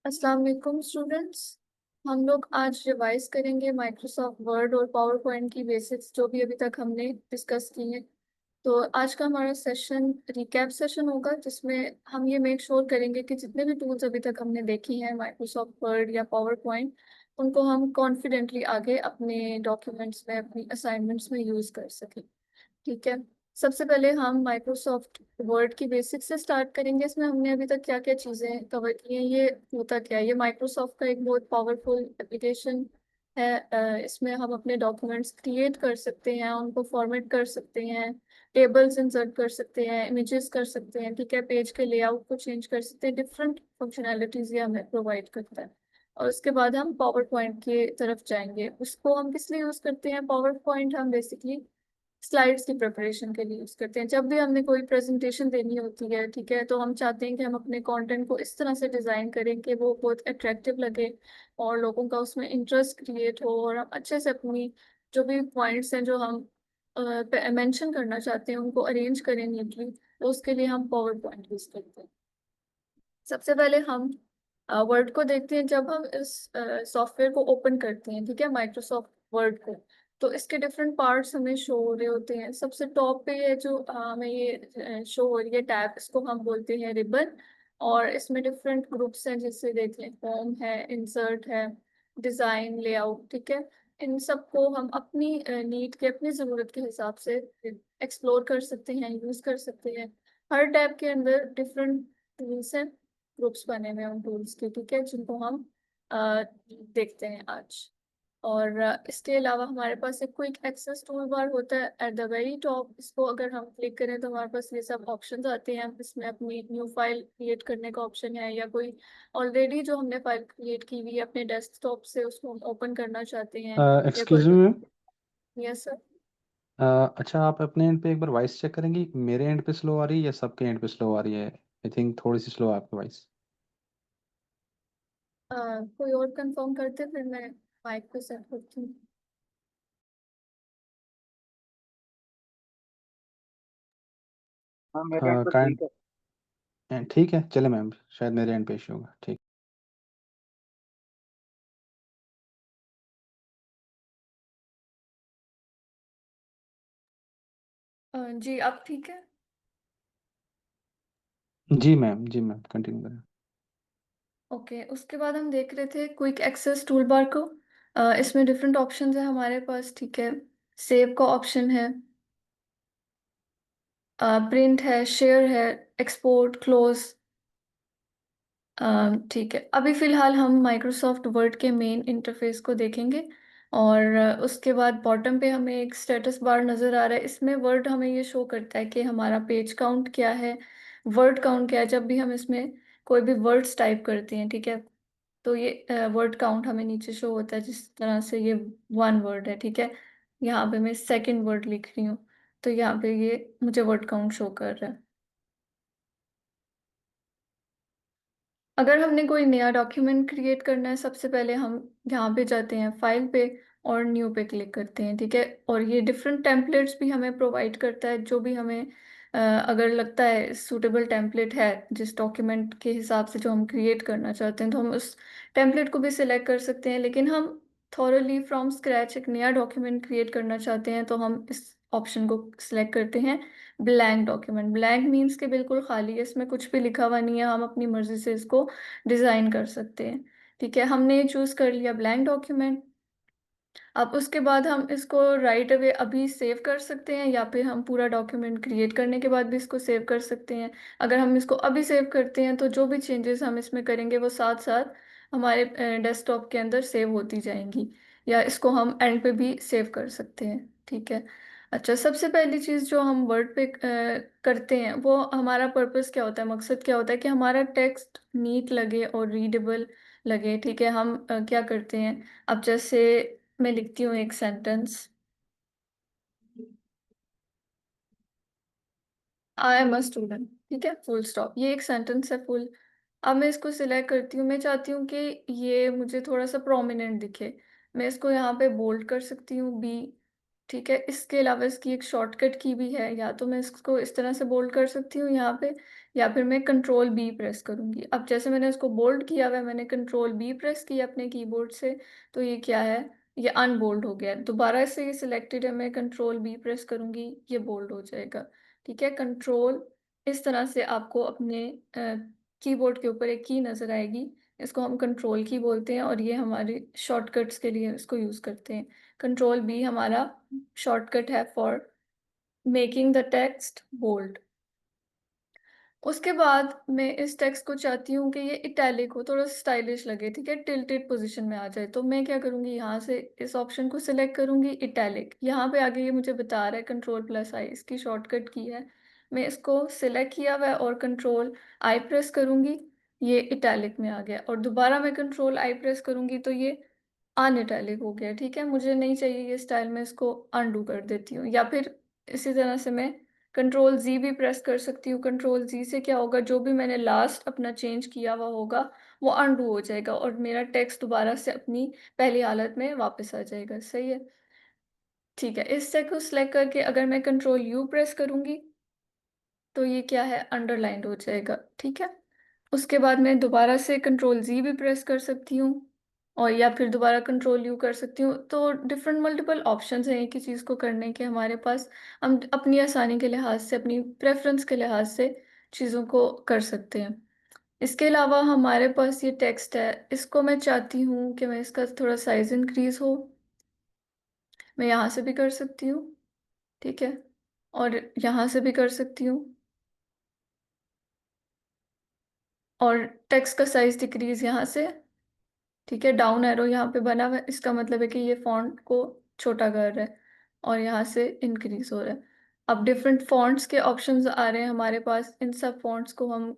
अस्सलाम वालेकुम स्टूडेंट्स। हम लोग आज रिवाइज करेंगे माइक्रोसॉफ्ट वर्ड और पावर पॉइंट की बेसिक्स जो भी अभी तक हमने डिस्कस की हैं। तो आज का हमारा सेशन रिकैप सेशन होगा जिसमें हम ये मेक श्योर करेंगे कि जितने भी टूल्स अभी तक हमने देखी हैं माइक्रोसॉफ्ट वर्ड या पावर पॉइंट उनको हम कॉन्फिडेंटली आगे अपने डॉक्यूमेंट्स में अपनी असाइनमेंट्स में यूज़ कर सकें। ठीक है। सबसे पहले हम माइक्रोसॉफ्ट वर्ड की बेसिक्स से स्टार्ट करेंगे। इसमें हमने अभी तक क्या क्या चीज़ें कवर की हैं, ये होता क्या है। ये माइक्रोसॉफ्ट का एक बहुत पावरफुल एप्लीकेशन है। इसमें हम अपने डॉक्यूमेंट्स क्रिएट कर सकते हैं, उनको फॉर्मेट कर सकते हैं, टेबल्स इंसर्ट कर सकते हैं, इमेजेस कर सकते हैं। ठीक है, पेज के लेआउट को चेंज कर सकते हैं। डिफरेंट फंक्शनैलिटीज ये हमें प्रोवाइड करता है। और उसके बाद हम पावर पॉइंट की तरफ जाएंगे। उसको हम किस लिए यूज़ करते हैं? पावर पॉइंट हम बेसिकली स्लाइड्स की प्रिपरेशन के लिए यूज करते हैं। जब भी हमने कोई प्रेजेंटेशन देनी होती है, ठीक है, तो हम चाहते हैं कि हम अपने कंटेंट को इस तरह से डिजाइन करें कि वो बहुत अट्रैक्टिव लगे और लोगों का उसमें इंटरेस्ट क्रिएट हो और हम अच्छे से अपनी जो भी पॉइंट्स हैं जो हम मेंशन करना चाहते हैं उनको अरेंज करें नीटली। तो उसके लिए हम पावर पॉइंट यूज करते हैं। सबसे पहले हम वर्ड को देखते हैं। जब हम इस सॉफ्टवेयर को ओपन करते हैं, ठीक है, माइक्रोसॉफ्ट वर्ड को, तो इसके डिफरेंट पार्ट्स हमें शो हो रहे होते हैं। सबसे टॉप पे ये जो हमें ये शो हो रही है टैब, इसको हम बोलते हैं रिबन। और इसमें डिफरेंट ग्रुप्स हैं, जैसे देख लें होम है, इंसर्ट है, डिजाइन, लेआउट। ठीक है, इन सबको हम अपनी नीड के, अपनी ज़रूरत के हिसाब से एक्सप्लोर कर सकते हैं, यूज़ कर सकते हैं। हर टैब के अंदर डिफरेंट टूल्स हैं, ग्रुप्स बने हुए हैं उन टूल्स के। ठीक है, जिनको हम देखते हैं आज। और इसके अलावा हमारे पास एक क्विक एक्सेस टूल बार होता है एट द वेरी टॉप। इसको अगर हम क्लिक करें तो हमारे पास ये सब ऑप्शंस आते हैं। इसमें अपनी न्यू फाइल क्रिएट करने का ऑप्शन है, या कोई ऑलरेडी जो हमने फाइल क्रिएट की हुई है अपने डेस्कटॉप से उसको हम ओपन करना चाहते हैं, या एक्सक्यूज कोई। मी। Yes sir. अच्छा, आप अपने एंड पे एक बार वॉइस चेक करेंगी? मेरे एंड पे स्लो आ रही है या सबके एंड पे स्लो आ रही है? आई थिंक थोड़ी सी स्लो है आपकी वॉइस। कोई और कंफर्म करते फिर मैं माइक पे सेट करती हूँ। हाँ, मेरे एंड पे काइंड ठीक है। ठीक है, चले मैम, शायद मेरे एंड पे इशू होगा। ठीक। जी, अब ठीक है। जी मैम, कंटिन्यू करें। ओके, उसके बाद हम देख रहे थे क्विक एक्सेस टूल बार को। इसमें डिफरेंट ऑप्शंस है हमारे पास। ठीक है, सेव का ऑप्शन है, प्रिंट है, शेयर है, एक्सपोर्ट, क्लोज। ठीक है, अभी फिलहाल हम माइक्रोसॉफ्ट वर्ड के मेन इंटरफेस को देखेंगे। और उसके बाद बॉटम पे हमें एक स्टेटस बार नज़र आ रहा है। इसमें वर्ड हमें ये शो करता है कि हमारा पेज काउंट क्या है, वर्ड काउंट क्या है, जब भी हम इसमें कोई भी वर्ड्स टाइप करते हैं। ठीक है, तो ये वर्ड काउंट हमें नीचे शो होता है। जिस तरह से ये 1 वर्ड है, ठीक है, यहाँ पे मैं सेकंड वर्ड लिख रही हूँ, तो यहाँ पे ये मुझे वर्ड काउंट शो कर रहा है। अगर हमने कोई नया डॉक्यूमेंट क्रिएट करना है, सबसे पहले हम यहाँ पे जाते हैं फाइल पे और न्यू पे क्लिक करते हैं। ठीक है, और ये डिफरेंट टेम्पलेट्स भी हमें प्रोवाइड करता है। जो भी हमें अगर लगता है सूटेबल टेम्पलेट है जिस डॉक्यूमेंट के हिसाब से जो हम क्रिएट करना चाहते हैं, तो हम उस टेम्पलेट को भी सिलेक्ट कर सकते हैं। लेकिन हम थॉरली फ्रॉम स्क्रैच एक नया डॉक्यूमेंट क्रिएट करना चाहते हैं, तो हम इस ऑप्शन को सिलेक्ट करते हैं, ब्लैंक डॉक्यूमेंट। ब्लैंक मीन्स के बिल्कुल खाली है, इसमें कुछ भी लिखा हुआ नहीं है, हम अपनी मर्जी से इसको डिज़ाइन कर सकते हैं। ठीक है, हमने ये चूज़ कर लिया ब्लैंक डॉक्यूमेंट। अब उसके बाद हम इसको राइट अवे अभी सेव कर सकते हैं, या फिर हम पूरा डॉक्यूमेंट क्रिएट करने के बाद भी इसको सेव कर सकते हैं। अगर हम इसको अभी सेव करते हैं तो जो भी चेंजेस हम इसमें करेंगे वो साथ साथ हमारे डेस्कटॉप के अंदर सेव होती जाएंगी, या इसको हम एंड पे भी सेव कर सकते हैं। ठीक है। अच्छा, सबसे पहली चीज़ जो हम वर्ड पे करते हैं, वो हमारा पर्पस क्या होता है, मकसद क्या होता है कि हमारा टेक्स्ट नीट लगे और रीडेबल लगे। ठीक है, हम क्या करते हैं, अब जैसे मैं लिखती हूँ एक sentence, I am a student. ठीक है, फुल स्टॉप, ये एक सेंटेंस है फुल। अब मैं इसको सिलेक्ट करती हूँ, मैं चाहती हूँ कि ये मुझे थोड़ा सा प्रोमिनेंट दिखे। मैं इसको यहाँ पे बोल्ड कर सकती हूँ, बी। ठीक है, इसके अलावा इसकी एक शॉर्टकट की भी है, या तो मैं इसको इस तरह से बोल्ड कर सकती हूँ यहाँ पे, या फिर मैं कंट्रोल बी प्रेस करूँगी। अब जैसे मैंने इसको बोल्ड किया हुआ है, मैंने कंट्रोल बी प्रेस किया अपने कीबोर्ड से, तो ये क्या है, ये अनबोल्ड हो गया। दोबारा से ये सिलेक्टेड है, मैं कंट्रोल बी प्रेस करूँगी, ये बोल्ड हो जाएगा। ठीक है, कंट्रोल, इस तरह से आपको अपने कीबोर्ड के ऊपर एक की नज़र आएगी, इसको हम कंट्रोल की बोलते हैं, और ये हमारे शॉर्टकट्स के लिए इसको यूज़ करते हैं। कंट्रोल बी हमारा शॉर्टकट है for making the text bold. उसके बाद मैं इस टेक्स्ट को चाहती हूँ कि ये इटैलिक हो, थोड़ा स्टाइलिश लगे, ठीक है, टिल्टेड पोजीशन में आ जाए। तो मैं क्या करूँगी, यहाँ से इस ऑप्शन को सिलेक्ट करूँगी, इटैलिक। यहाँ पे आगे ये मुझे बता रहा है कंट्रोल प्लस आई, इसकी शॉर्टकट की है। मैं इसको सिलेक्ट किया हुआ है और कंट्रोल आई प्रेस करूँगी, ये इटैलिक में आ गया। और दोबारा मैं कंट्रोल आई प्रेस करूँगी तो ये अनइटैलिक हो गया। ठीक है, मुझे नहीं चाहिए ये स्टाइल, में इसको अनडू कर देती हूँ, या फिर इसी तरह से मैं कंट्रोल जी भी प्रेस कर सकती हूँ। कंट्रोल जी से क्या होगा, जो भी मैंने लास्ट अपना चेंज किया हुआ होगा वो अनडू हो जाएगा, और मेरा टेक्स्ट दोबारा से अपनी पहली हालत में वापस आ जाएगा। सही है, ठीक है। इस टेक्स्ट को सिलेक्ट करके अगर मैं कंट्रोल यू प्रेस करूँगी तो ये क्या है, अंडरलाइंड हो जाएगा। ठीक है, उसके बाद मैं दोबारा से कंट्रोल जी भी प्रेस कर सकती हूँ, और या फिर दोबारा कंट्रोल यू कर सकती हूँ। तो डिफरेंट मल्टीपल ऑप्शंस हैं एक ही चीज़ को करने के हमारे पास। हम अपनी आसानी के लिहाज से, अपनी प्रेफरेंस के लिहाज से चीज़ों को कर सकते हैं। इसके अलावा हमारे पास ये टेक्स्ट है, इसको मैं चाहती हूँ कि मैं इसका थोड़ा साइज इंक्रीज हो, मैं यहाँ से भी कर सकती हूँ। ठीक है, और यहाँ से भी कर सकती हूँ, और टेक्स्ट का साइज डिक्रीज यहाँ से। ठीक है, डाउन एरो यहाँ पे बना हुआ है, इसका मतलब है कि ये फॉन्ट को छोटा कर रहा है, और यहाँ से इंक्रीज हो रहा है। अब डिफरेंट फॉन्ट्स के ऑप्शंस आ रहे हैं हमारे पास, इन सब फॉन्ट्स को हम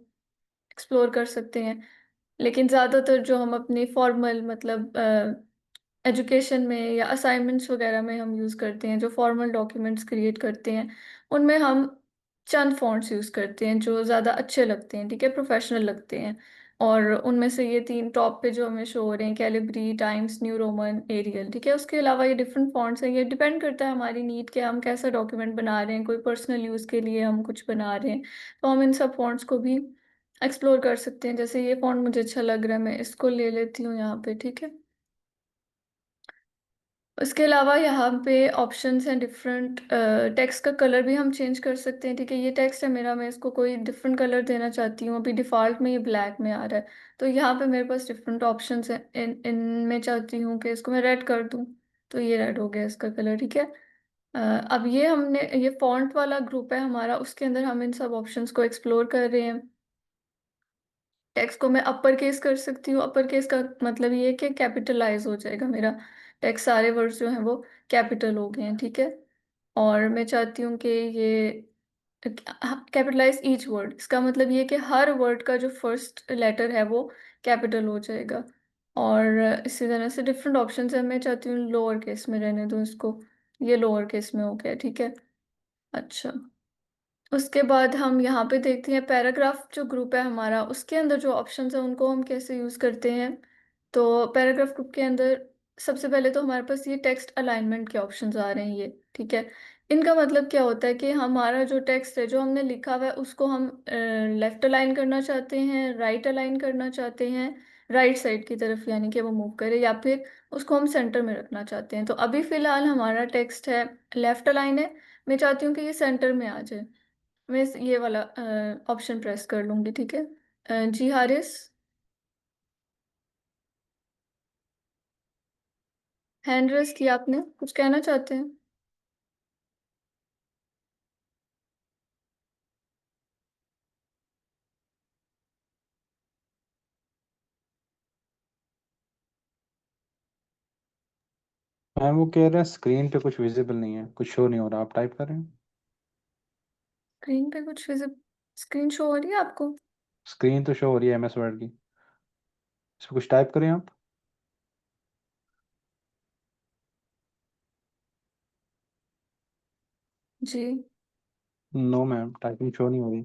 एक्सप्लोर कर सकते हैं। लेकिन ज़्यादातर जो हम अपनी फॉर्मल, मतलब एजुकेशन में या असाइनमेंट्स वगैरह में हम यूज़ करते हैं, जो फॉर्मल डॉक्यूमेंट्स क्रिएट करते हैं, उनमें हम चंद फॉन्ट्स यूज़ करते हैं जो ज़्यादा अच्छे लगते हैं, ठीक है, प्रोफेशनल लगते हैं। और उनमें से ये तीन टॉप पे जो हमें शो हो रहे हैं, Calibri, Times New Roman, Arial. ठीक है, उसके अलावा ये डिफरेंट फॉन्ट्स हैं, ये डिपेंड करता है हमारी नीड के, हम कैसा डॉक्यूमेंट बना रहे हैं, कोई पर्सनल यूज़ के लिए हम कुछ बना रहे हैं, तो हम इन सब फॉन्ट्स को भी एक्सप्लोर कर सकते हैं। जैसे ये फॉन्ट मुझे अच्छा लग रहा है, मैं इसको ले लेती हूँ यहाँ पे। ठीक है, उसके अलावा यहाँ पे ऑप्शंस हैं डिफरेंट, टेक्स्ट का कलर भी हम चेंज कर सकते हैं। ठीक है, ये टेक्स्ट है मेरा, मैं इसको कोई डिफरेंट कलर देना चाहती हूँ, अभी डिफ़ॉल्ट में ये ब्लैक में आ रहा है, तो यहाँ पे मेरे पास डिफरेंट ऑप्शंस हैं। इनमें चाहती हूँ कि इसको मैं रेड कर दूँ, तो ये रेड हो गया इसका कलर। ठीक है, अब ये हमने, ये फॉन्ट वाला ग्रुप है हमारा, उसके अंदर हम इन सब ऑप्शंस को एक्सप्लोर कर रहे हैं। टेक्स्ट को मैं अपर केस कर सकती हूँ, अपर केस का मतलब ये है कि कैपिटलाइज हो जाएगा मेरा टेक्स्ट, सारे वर्ड्स जो हैं वो कैपिटल हो गए हैं। ठीक है, और मैं चाहती हूँ कि ये कैपिटलाइज ईच वर्ड, इसका मतलब ये है कि हर वर्ड का जो फर्स्ट लेटर है वो कैपिटल हो जाएगा। और इसी तरह से डिफरेंट ऑप्शंस है, मैं चाहती हूँ लोअर केस में रहने दूँ इसको, ये लोअर केस में हो गया। ठीक है, अच्छा, उसके बाद हम यहाँ पे देखते हैं पैराग्राफ जो ग्रुप है हमारा, उसके अंदर जो ऑप्शंस हैं उनको हम कैसे यूज़ करते हैं। तो पैराग्राफ ग्रुप के अंदर सबसे पहले तो हमारे पास ये टेक्स्ट अलाइनमेंट के ऑप्शंस आ रहे हैं ये। ठीक है, इनका मतलब क्या होता है कि हमारा जो टेक्स्ट है जो हमने लिखा हुआ है उसको हम लेफ्ट अलाइन करना चाहते हैं, राइट अलाइन करना चाहते हैं, राइट साइड की तरफ, यानी कि वो मूव करे, या फिर उसको हम सेंटर में रखना चाहते हैं। तो अभी फ़िलहाल हमारा टेक्स्ट है लेफ्ट अलाइन है, मैं चाहती हूँ कि ये सेंटर में आ जाए, मैं ये वाला ऑप्शन प्रेस कर लूंगी। ठीक है, जी हारिस, हैंड रेस किया आपने, कुछ कहना चाहते हैं? मैम वो कह रहे हैं स्क्रीन पे कुछ विजिबल नहीं है, कुछ शो नहीं हो रहा, आप टाइप कर रहे हैं? स्क्रीन पे कुछ विजिब, स्क्रीन शो हो रही है आपको? स्क्रीन तो शो हो रही है MS वर्ड की, इस पर कुछ टाइप करें आप। जी, नो मैम, टाइपिंग शो नहीं हो रही।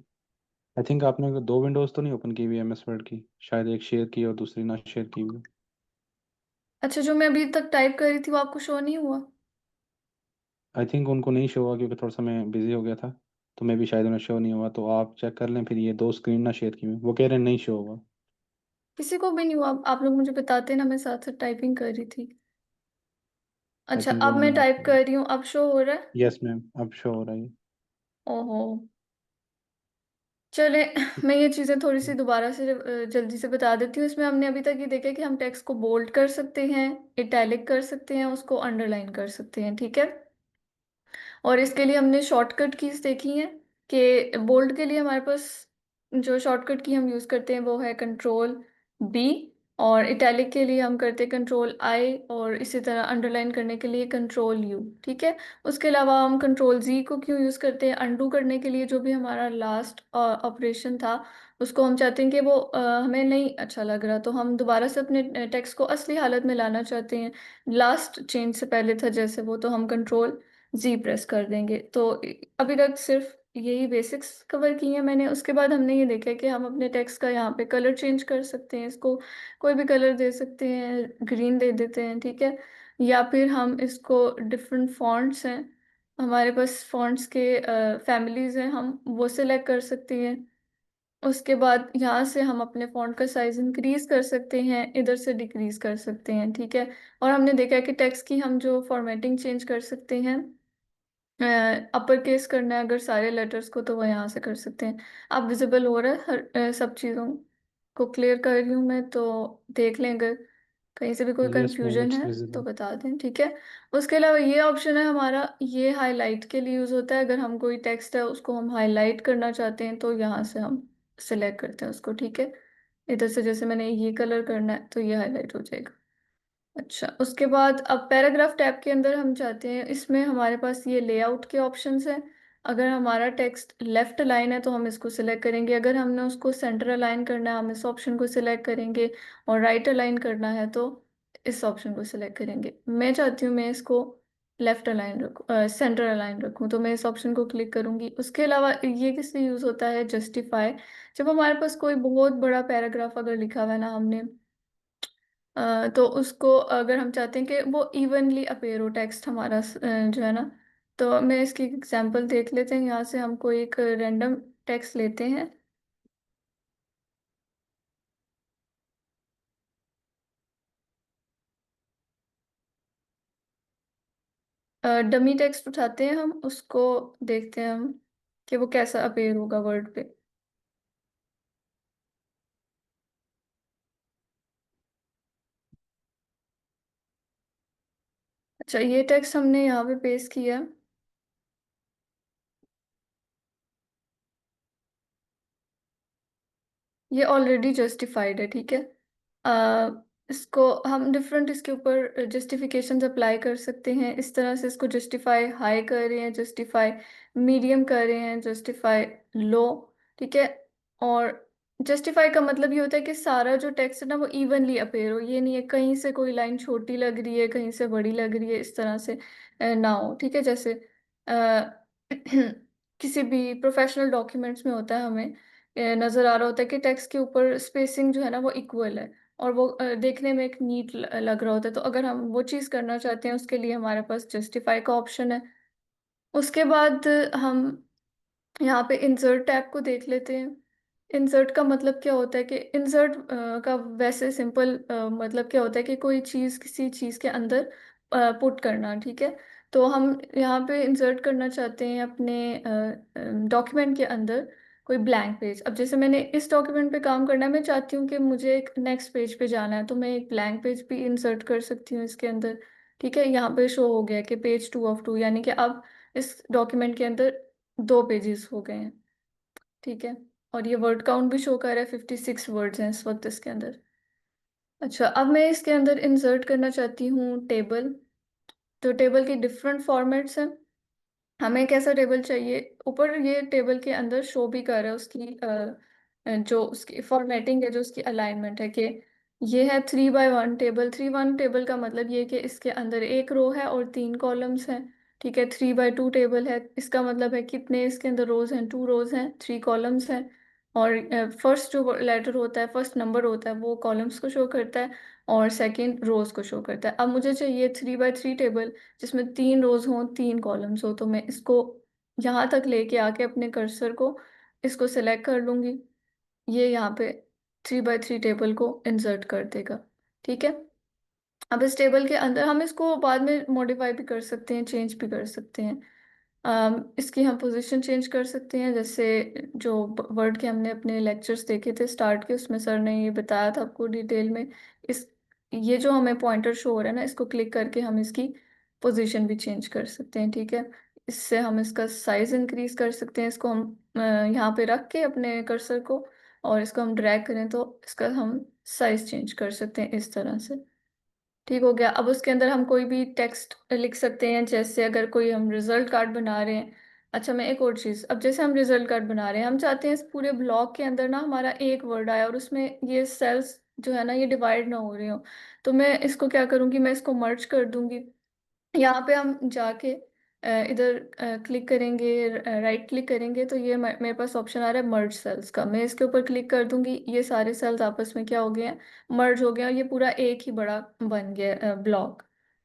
आई थिंक आपने दो विंडोज तो नहीं ओपन की हुई MS वर्ड की, शायद एक शेयर की और दूसरी ना शेयर की हुई। अच्छा, जो मैं अभी तक टाइप कर रही थी वो आपको शो नहीं हुआ? आई थिंक उनको नहीं शो हुआ क्योंकि थोड़ा सा मैं बिजी हो गया था, तो मैं भी शायद उन्हें शो नहीं हुआ। तो आप चेक कर लें फिर, ये दो स्क्रीन ना शेयर की हुई, वो कह रहे हैं नहीं शो हुआ। किसी को भी नहीं हुआ? आप लोग मुझे बताते ना, मैं साथ साथ टाइपिंग कर रही थी। आई अच्छा, थिंक वो अब नहीं मैं है टाइप आपको। कर रही हूँ, अब शो हो रहा है? यस मैम, अब शो हो रहा है। ओहो। चले, मैं ये चीज़ें थोड़ी सी दोबारा से जल्दी से बता देती हूँ। इसमें हमने अभी तक ये देखा कि हम टेक्स्ट को बोल्ड कर सकते हैं, इटैलिक कर सकते हैं, उसको अंडरलाइन कर सकते हैं, ठीक है। और इसके लिए हमने शॉर्टकट कीज देखी हैं कि बोल्ड के लिए हमारे पास जो शॉर्टकट की हम यूज़ करते हैं वो है कंट्रोल B, और इटैलिक के लिए हम करते हैं कंट्रोल I, और इसी तरह अंडरलाइन करने के लिए कंट्रोल U, ठीक है। उसके अलावा हम कंट्रोल Z को क्यों यूज़ करते हैं? अंडू करने के लिए, जो भी हमारा लास्ट ऑपरेशन था उसको हम चाहते हैं कि वो हमें नहीं अच्छा लग रहा, तो हम दोबारा से अपने टेक्स्ट को असली हालत में लाना चाहते हैं, लास्ट चेंज से पहले था जैसे वो, तो हम कंट्रोल Z प्रेस कर देंगे। तो अभी तक सिर्फ यही बेसिक्स कवर की हैं मैंने। उसके बाद हमने ये देखा कि हम अपने टेक्स्ट का यहाँ पे कलर चेंज कर सकते हैं, इसको कोई भी कलर दे सकते हैं, ग्रीन दे देते हैं, ठीक है। या फिर हम इसको डिफरेंट फॉन्ट्स हैं हमारे पास, फॉन्ट्स के फैमिलीज हैं, हम वो सिलेक्ट कर सकते हैं। उसके बाद यहाँ से हम अपने फ़ॉन्ट का साइज इंक्रीज कर सकते हैं, इधर से डिक्रीज कर सकते हैं, ठीक है। और हमने देखा है कि टेक्स्ट की हम जो फॉर्मेटिंग चेंज कर सकते हैं, अपर केस करना है अगर सारे लेटर्स को, तो वो यहाँ से कर सकते हैं। अब विजिबल हो रहा है हर सब चीज़ों को क्लियर कर रही हूँ मैं, तो देख लें अगर कहीं से भी कोई यस मैम, कंफ्यूजन इट्स है तो विजिबल। बता दें, ठीक है। उसके अलावा ये ऑप्शन है हमारा, ये हाईलाइट के लिए यूज़ होता है। अगर हम कोई टेक्स्ट है उसको हम हाईलाइट करना चाहते हैं तो यहाँ से हम सिलेक्ट करते हैं उसको, ठीक है। इधर से जैसे मैंने ये कलर करना है तो ये हाईलाइट हो जाएगा। अच्छा, उसके बाद अब पैराग्राफ टैब के अंदर हम चाहते हैं, इसमें हमारे पास ये लेआउट के ऑप्शंस हैं। अगर हमारा टेक्स्ट लेफ्ट अलाइन है तो हम इसको सिलेक्ट करेंगे, अगर हमने उसको सेंटर अलाइन करना है हम इस ऑप्शन को सिलेक्ट करेंगे, और राइट अलाइन करना है तो इस ऑप्शन को सिलेक्ट करेंगे। मैं चाहती हूँ मैं इसको लेफ्ट अलाइन रखूँ, सेंटर अलाइन रखूँ, तो मैं इस ऑप्शन को क्लिक करूँगी। उसके अलावा ये किससे यूज़ होता है? जस्टिफाई। जब हमारे पास कोई बहुत बड़ा पैराग्राफ अगर लिखा हुआ है ना हमने, तो उसको अगर हम चाहते हैं कि वो इवनली अपेयर हो टेक्स्ट हमारा, जो है ना, तो मैं इसकी एग्जांपल देख लेते हैं। यहाँ से हम कोई एक रैंडम टेक्स्ट लेते हैं, डमी टेक्स्ट उठाते हैं हम, उसको देखते हैं हम कि वो कैसा अपेयर होगा वर्ड पे। अच्छा, ये टेक्स्ट हमने यहाँ पे पेस्ट किया। ये ऑलरेडी जस्टिफाइड है, ठीक है। इसको हम डिफरेंट इसके ऊपर जस्टिफिकेशंस अप्लाई कर सकते हैं। इस तरह से इसको जस्टिफाई हाई कर रहे हैं, जस्टिफाई मीडियम कर रहे हैं, जस्टिफाई लो, ठीक है। और जस्टिफाई का मतलब ये होता है कि सारा जो टेक्स्ट है ना वो इवनली अपेयर हो, ये नहीं है कहीं से कोई लाइन छोटी लग रही है कहीं से बड़ी लग रही है, इस तरह से ना हो, ठीक है। जैसे अ, किसी भी प्रोफेशनल डॉक्यूमेंट्स में होता है, हमें नजर आ रहा होता है कि टेक्स्ट के ऊपर स्पेसिंग जो है ना वो इक्वल है, और वो देखने में एक नीट लग रहा होता है। तो अगर हम वो चीज़ करना चाहते हैं उसके लिए हमारे पास जस्टिफाई का ऑप्शन है। उसके बाद हम यहाँ पे इंसर्ट टैब को देख लेते हैं। इंसर्ट का मतलब क्या होता है कि इंसर्ट का वैसे सिंपल मतलब क्या होता है कि कोई चीज़ किसी चीज़ के अंदर पुट करना, ठीक है। तो हम यहाँ पे इंसर्ट करना चाहते हैं अपने डॉक्यूमेंट के अंदर कोई ब्लैंक पेज। अब जैसे मैंने इस डॉक्यूमेंट पे काम करना है, मैं चाहती हूँ कि मुझे एक नेक्स्ट पेज पे जाना है, तो मैं एक ब्लैंक पेज भी इंसर्ट कर सकती हूँ इसके अंदर, ठीक है। यहाँ पे शो हो गया कि पेज 2 of 2, यानी कि अब इस डॉक्यूमेंट के अंदर 2 पेजेस हो गए हैं, ठीक है। और ये वर्ड काउंट भी शो कर रहा है, 56 वर्ड्स हैं इस वक्त इसके अंदर। अच्छा, अब मैं इसके अंदर इंसर्ट करना चाहती हूँ टेबल। तो टेबल के डिफरेंट फॉर्मेट्स हैं, हमें कैसा टेबल चाहिए। ऊपर ये टेबल के अंदर शो भी कर रहा है उसकी जो उसकी फॉर्मेटिंग है, जो उसकी अलाइनमेंट है, कि ये है 3x1 टेबल। 3x1 टेबल का मतलब ये है कि इसके अंदर एक रो है और 3 कॉलम्स हैं, ठीक है। 3x2 टेबल है, इसका मतलब है कितने इसके अंदर रोज हैं, 2 रोज हैं, 3 कॉलम्स हैं, और फर्स्ट जो लेटर होता है, फर्स्ट नंबर होता है, वो कॉलम्स को शो करता है और सेकंड रोज को शो करता है। अब मुझे चाहिए 3 बाय 3 टेबल जिसमें 3 रोज हों, 3 कॉलम्स हो। तो मैं इसको यहाँ तक लेके आके अपने कर्सर को इसको सिलेक्ट कर लूँगी। ये यहाँ पे 3 बाय 3 टेबल को इंसर्ट कर देगा। ठीक है। अब इस टेबल के अंदर हम इसको बाद में मॉडिफाई भी कर सकते हैं, चेंज भी कर सकते हैं। इसकी हम पोजीशन चेंज कर सकते हैं, जैसे जो वर्ड के हमने अपने लेक्चर्स देखे थे स्टार्ट के, उसमें सर ने ये बताया था आपको डिटेल में। इस ये जो हमें पॉइंटर शो हो रहा है ना, इसको क्लिक करके हम इसकी पोजीशन भी चेंज कर सकते हैं। ठीक है। इससे हम इसका साइज इंक्रीज कर सकते हैं। इसको हम यहाँ पे रख के अपने कर्सर को, और इसको हम ड्रैग करें तो इसका हम साइज चेंज कर सकते हैं इस तरह से। ठीक हो गया। अब उसके अंदर हम कोई भी टेक्स्ट लिख सकते हैं, जैसे अगर कोई हम रिजल्ट कार्ड बना रहे हैं। अच्छा, मैं एक और चीज़, अब जैसे हम रिजल्ट कार्ड बना रहे हैं, हम चाहते हैं इस पूरे ब्लॉक के अंदर ना हमारा एक वर्ड आया और उसमें ये सेल्स जो है ना ये डिवाइड ना हो रहे हो। तो मैं इसको क्या करूँगी, मैं इसको मर्ज कर दूंगी। यहाँ पे हम जाके इधर क्लिक करेंगे, राइट क्लिक करेंगे तो ये मेरे पास ऑप्शन आ रहा है मर्ज सेल्स का। मैं इसके ऊपर क्लिक कर दूंगी, ये सारे सेल्स आपस में क्या हो गए हैं, मर्ज हो गए और ये पूरा एक ही बड़ा बन गया ब्लॉक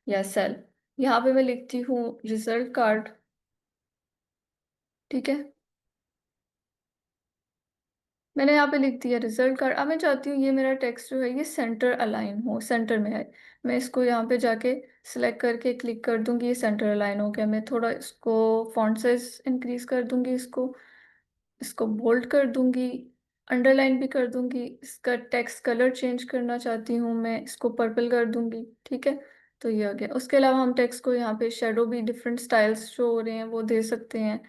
या सेल। यहाँ पे मैं लिखती हूँ रिजल्ट कार्ड। ठीक है। मैंने यहाँ पे लिख दिया रिजल्ट कार्ड। अब मैं चाहती हूँ ये मेरा टेक्स्ट जो है ये सेंटर अलाइन हो, सेंटर में आए। मैं इसको यहाँ पे जाके सिलेक्ट करके क्लिक कर दूंगी, ये सेंटर अलाइन हो गया। मैं थोड़ा इसको फॉन्ट साइज इंक्रीज कर दूंगी, इसको इसको बोल्ड कर दूंगी, अंडरलाइन भी कर दूंगी। इसका टेक्स्ट कलर चेंज करना चाहती हूँ मैं, इसको पर्पल कर दूंगी। ठीक है। तो ये हो गया। उसके अलावा हम टेक्स्ट को यहाँ पे शेडो भी डिफरेंट स्टाइल्स जो हो रहे हैं वो दे सकते हैं।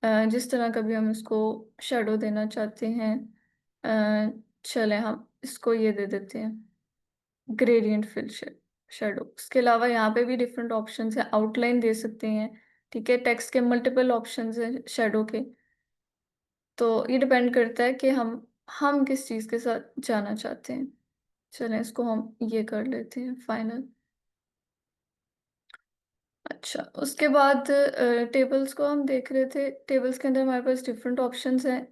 जिस तरह का भी हम इसको शेडो देना चाहते हैं। चले हम इसको ये दे देते हैं ग्रेडियंट फिल शेडो। इसके अलावा यहाँ पे भी डिफरेंट ऑप्शंस हैं, आउटलाइन दे सकते हैं। ठीक है। टेक्स्ट के मल्टीपल ऑप्शंस हैं शेडो के। तो ये डिपेंड करता है कि हम किस चीज़ के साथ जाना चाहते हैं। चलें इसको हम ये कर लेते हैं फाइनल। अच्छा, उसके बाद टेबल्स को हम देख रहे थे। टेबल्स के अंदर हमारे पास डिफरेंट ऑप्शंस हैं।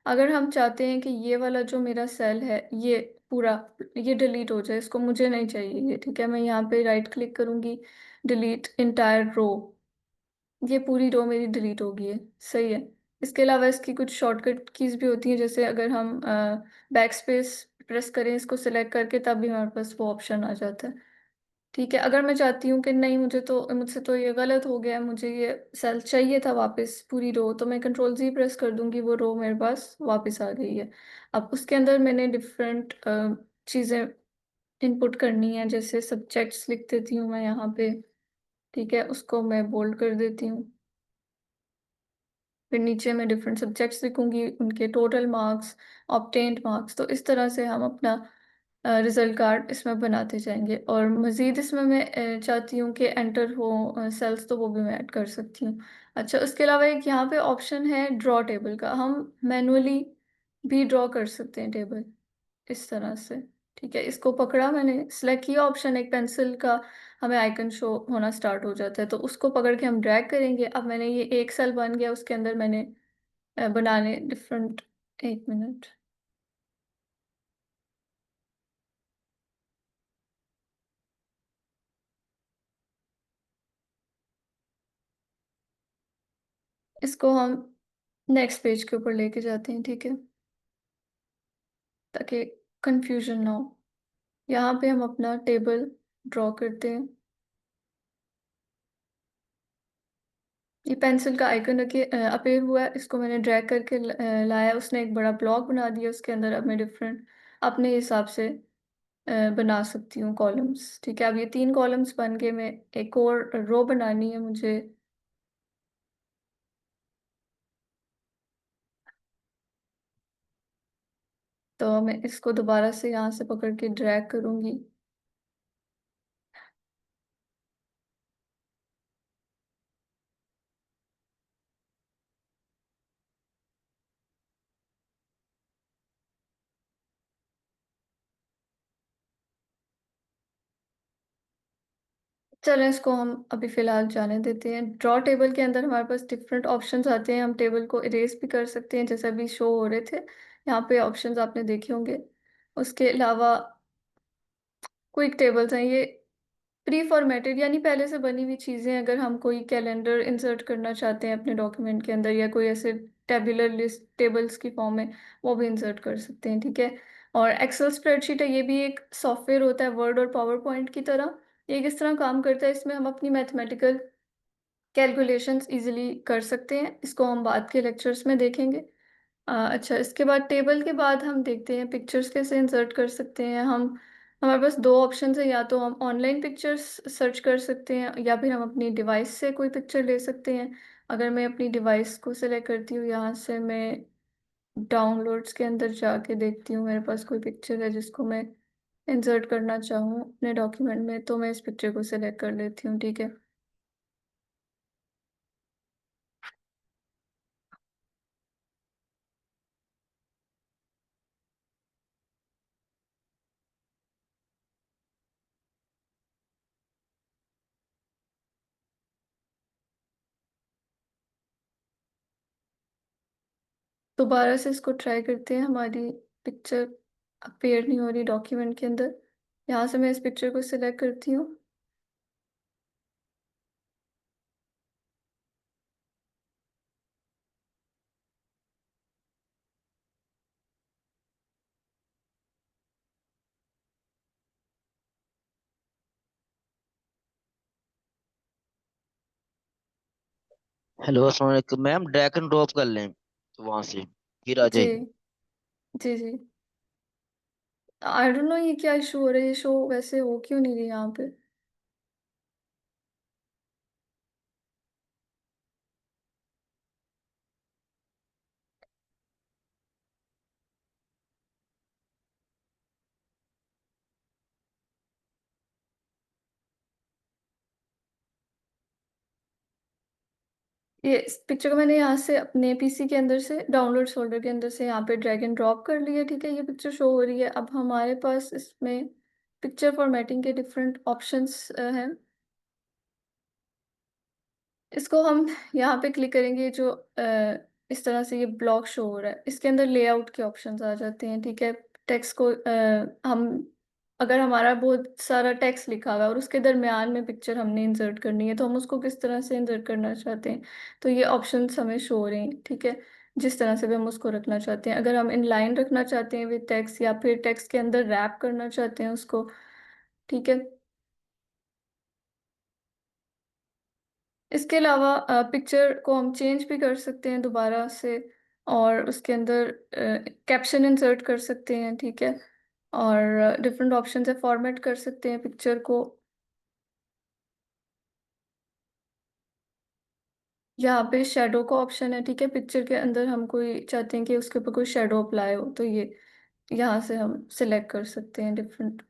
अगर हम चाहते हैं कि ये वाला जो मेरा सेल है ये पूरा ये डिलीट हो जाए, इसको मुझे नहीं चाहिए ये। ठीक है। मैं यहाँ पे राइट क्लिक करूँगी, डिलीट इंटायर रो। ये पूरी रो मेरी डिलीट होगी है। सही है। इसके अलावा इसकी कुछ शॉर्टकट कीज भी होती हैं, जैसे अगर हम बैक स्पेस प्रेस करें इसको सिलेक्ट करके, तब भी हमारे पास वो ऑप्शन आ जाता है। ठीक है। अगर मैं चाहती हूँ कि नहीं, मुझसे तो ये गलत हो गया है, मुझे ये सेल चाहिए था वापस पूरी रो, तो मैं कंट्रोल Z प्रेस कर दूंगी, वो रो मेरे पास वापस आ गई है। अब उसके अंदर मैंने डिफरेंट चीज़ें इनपुट करनी है, जैसे सब्जेक्ट्स लिख देती हूँ मैं यहाँ पे। ठीक है। उसको मैं बोल्ड कर देती हूँ। फिर नीचे मैं डिफरेंट सब्जेक्ट्स लिखूंगी, उनके टोटल मार्क्स, ऑब्टेन्ड मार्क्स। तो इस तरह से हम अपना रिजल्ट कार्ड इसमें बनाते जाएंगे। और मज़ीद इसमें मैं चाहती हूँ कि एंटर हो सेल्स, तो वो भी मैं ऐड कर सकती हूँ। अच्छा, उसके अलावा एक यहाँ पे ऑप्शन है ड्रॉ टेबल का। हम मैनुअली भी ड्रॉ कर सकते हैं टेबल इस तरह से। ठीक है। इसको पकड़ा मैंने, सिलेक्ट किया ऑप्शन, एक पेंसिल का हमें आइकन शो होना स्टार्ट हो जाता है, तो उसको पकड़ के हम ड्रैग करेंगे। अब मैंने ये एक सेल बन गया, उसके अंदर मैंने बनाने डिफरेंट, एक मिनट, इसको हम नेक्स्ट पेज के ऊपर लेके जाते हैं। ठीक है। ताकि कंफ्यूजन ना हो। यहाँ पे हम अपना टेबल ड्रॉ करते हैं। ये पेंसिल का आइकन रखे अपेयर हुआ है, इसको मैंने ड्रैग करके लाया, उसने एक बड़ा ब्लॉक बना दिया। उसके अंदर अब मैं डिफरेंट अपने हिसाब से बना सकती हूँ कॉलम्स। ठीक है। अब ये 3 कॉलम्स बन गए। मैं एक और रो बनानी है मुझे। तो मैं इसको दोबारा से यहाँ से पकड़ के ड्रैग करूँगी। चलो इसको हम अभी फिलहाल जाने देते हैं। ड्रॉ टेबल के अंदर हमारे पास डिफरेंट ऑप्शंस आते हैं, हम टेबल को इरेज भी कर सकते हैं जैसे अभी शो हो रहे थे। यहाँ पे ऑप्शंस आपने देखे होंगे। उसके अलावा क्विक टेबल्स हैं, ये प्री फॉर्मेटेड यानी पहले से बनी हुई चीज़ें, अगर हम कोई कैलेंडर इंसर्ट करना चाहते हैं अपने डॉक्यूमेंट के अंदर या कोई ऐसे टेबुलर लिस्ट टेबल्स की फॉर्म में, वो भी इंसर्ट कर सकते हैं, ठीक है। और एक्सेल स्प्रेडशीट है, ये भी एक सॉफ्टवेयर होता है वर्ड और पावर पॉइंट की तरह। ये किस तरह काम करता है, इसमें हम अपनी मैथमेटिकल कैलकुलेशंस इजीली कर सकते हैं, इसको हम बाद के लेक्चर्स में देखेंगे। अच्छा, इसके बाद टेबल के बाद हम देखते हैं पिक्चर्स कैसे इंसर्ट कर सकते हैं हम। हमारे पास दो ऑप्शन है, या तो हम ऑनलाइन पिक्चर्स सर्च कर सकते हैं या फिर हम अपनी डिवाइस से कोई पिक्चर ले सकते हैं। अगर मैं अपनी डिवाइस को सिलेक्ट करती हूँ, यहाँ से मैं डाउनलोड्स के अंदर जाके देखती हूँ मेरे पास कोई पिक्चर है जिसको मैं इंसर्ट करना चाहूँ अपने डॉक्यूमेंट में, तो मैं इस पिक्चर को सिलेक्ट कर लेती हूँ, ठीक है। दोबारा से इसको ट्राई करते हैं, हमारी पिक्चर अपीयर नहीं हो रही डॉक्यूमेंट के अंदर। यहाँ से मैं इस पिक्चर को सिलेक्ट करती हूँ। हेलो अस्सलाम वालेकुम मैम, ड्रैग एंड ड्रॉप कर लें तो वहां से फिर आ जी जाएगी। जी जी। आई डोंट नो ये क्या इशू हो रहा है, ये शो वैसे हो क्यों नहीं रही यहाँ पे। ये इस पिक्चर को मैंने यहाँ से अपने पीसी के अंदर से डाउनलोड फोल्डर के अंदर से यहाँ पे ड्रैग एंड ड्रॉप कर लिया, ठीक है। ये पिक्चर शो हो रही है। अब हमारे पास इसमें पिक्चर फॉर्मेटिंग के डिफरेंट ऑप्शंस हैं। इसको हम यहाँ पे क्लिक करेंगे, जो इस तरह से ये ब्लॉक शो हो रहा है, इसके अंदर लेआउट के ऑप्शंस आ जाते हैं, ठीक है। टेक्स्ट को हम अगर हमारा बहुत सारा टेक्स्ट लिखा हुआ है और उसके दरमियान में पिक्चर हमने इंसर्ट करनी है, तो हम उसको किस तरह से इंसर्ट करना चाहते हैं, तो ये ऑप्शंस हमें शो हो रहे हैं, ठीक है। जिस तरह से भी हम उसको रखना चाहते हैं, अगर हम इन लाइन रखना चाहते हैं विद टेक्स्ट या फिर टेक्स्ट के अंदर रैप करना चाहते हैं उसको, ठीक है। इसके अलावा पिक्चर को हम चेंज भी कर सकते हैं दोबारा से, और उसके अंदर कैप्शन इंसर्ट कर सकते हैं, ठीक है। और डिफरेंट ऑप्शन है, फॉर्मेट कर सकते हैं पिक्चर को। यहाँ पे शेडो का ऑप्शन है, ठीक है। पिक्चर के अंदर हम कोई चाहते हैं कि उसके ऊपर कोई शेडो अप्लाई हो, तो ये यहाँ से हम सिलेक्ट कर सकते हैं डिफरेंट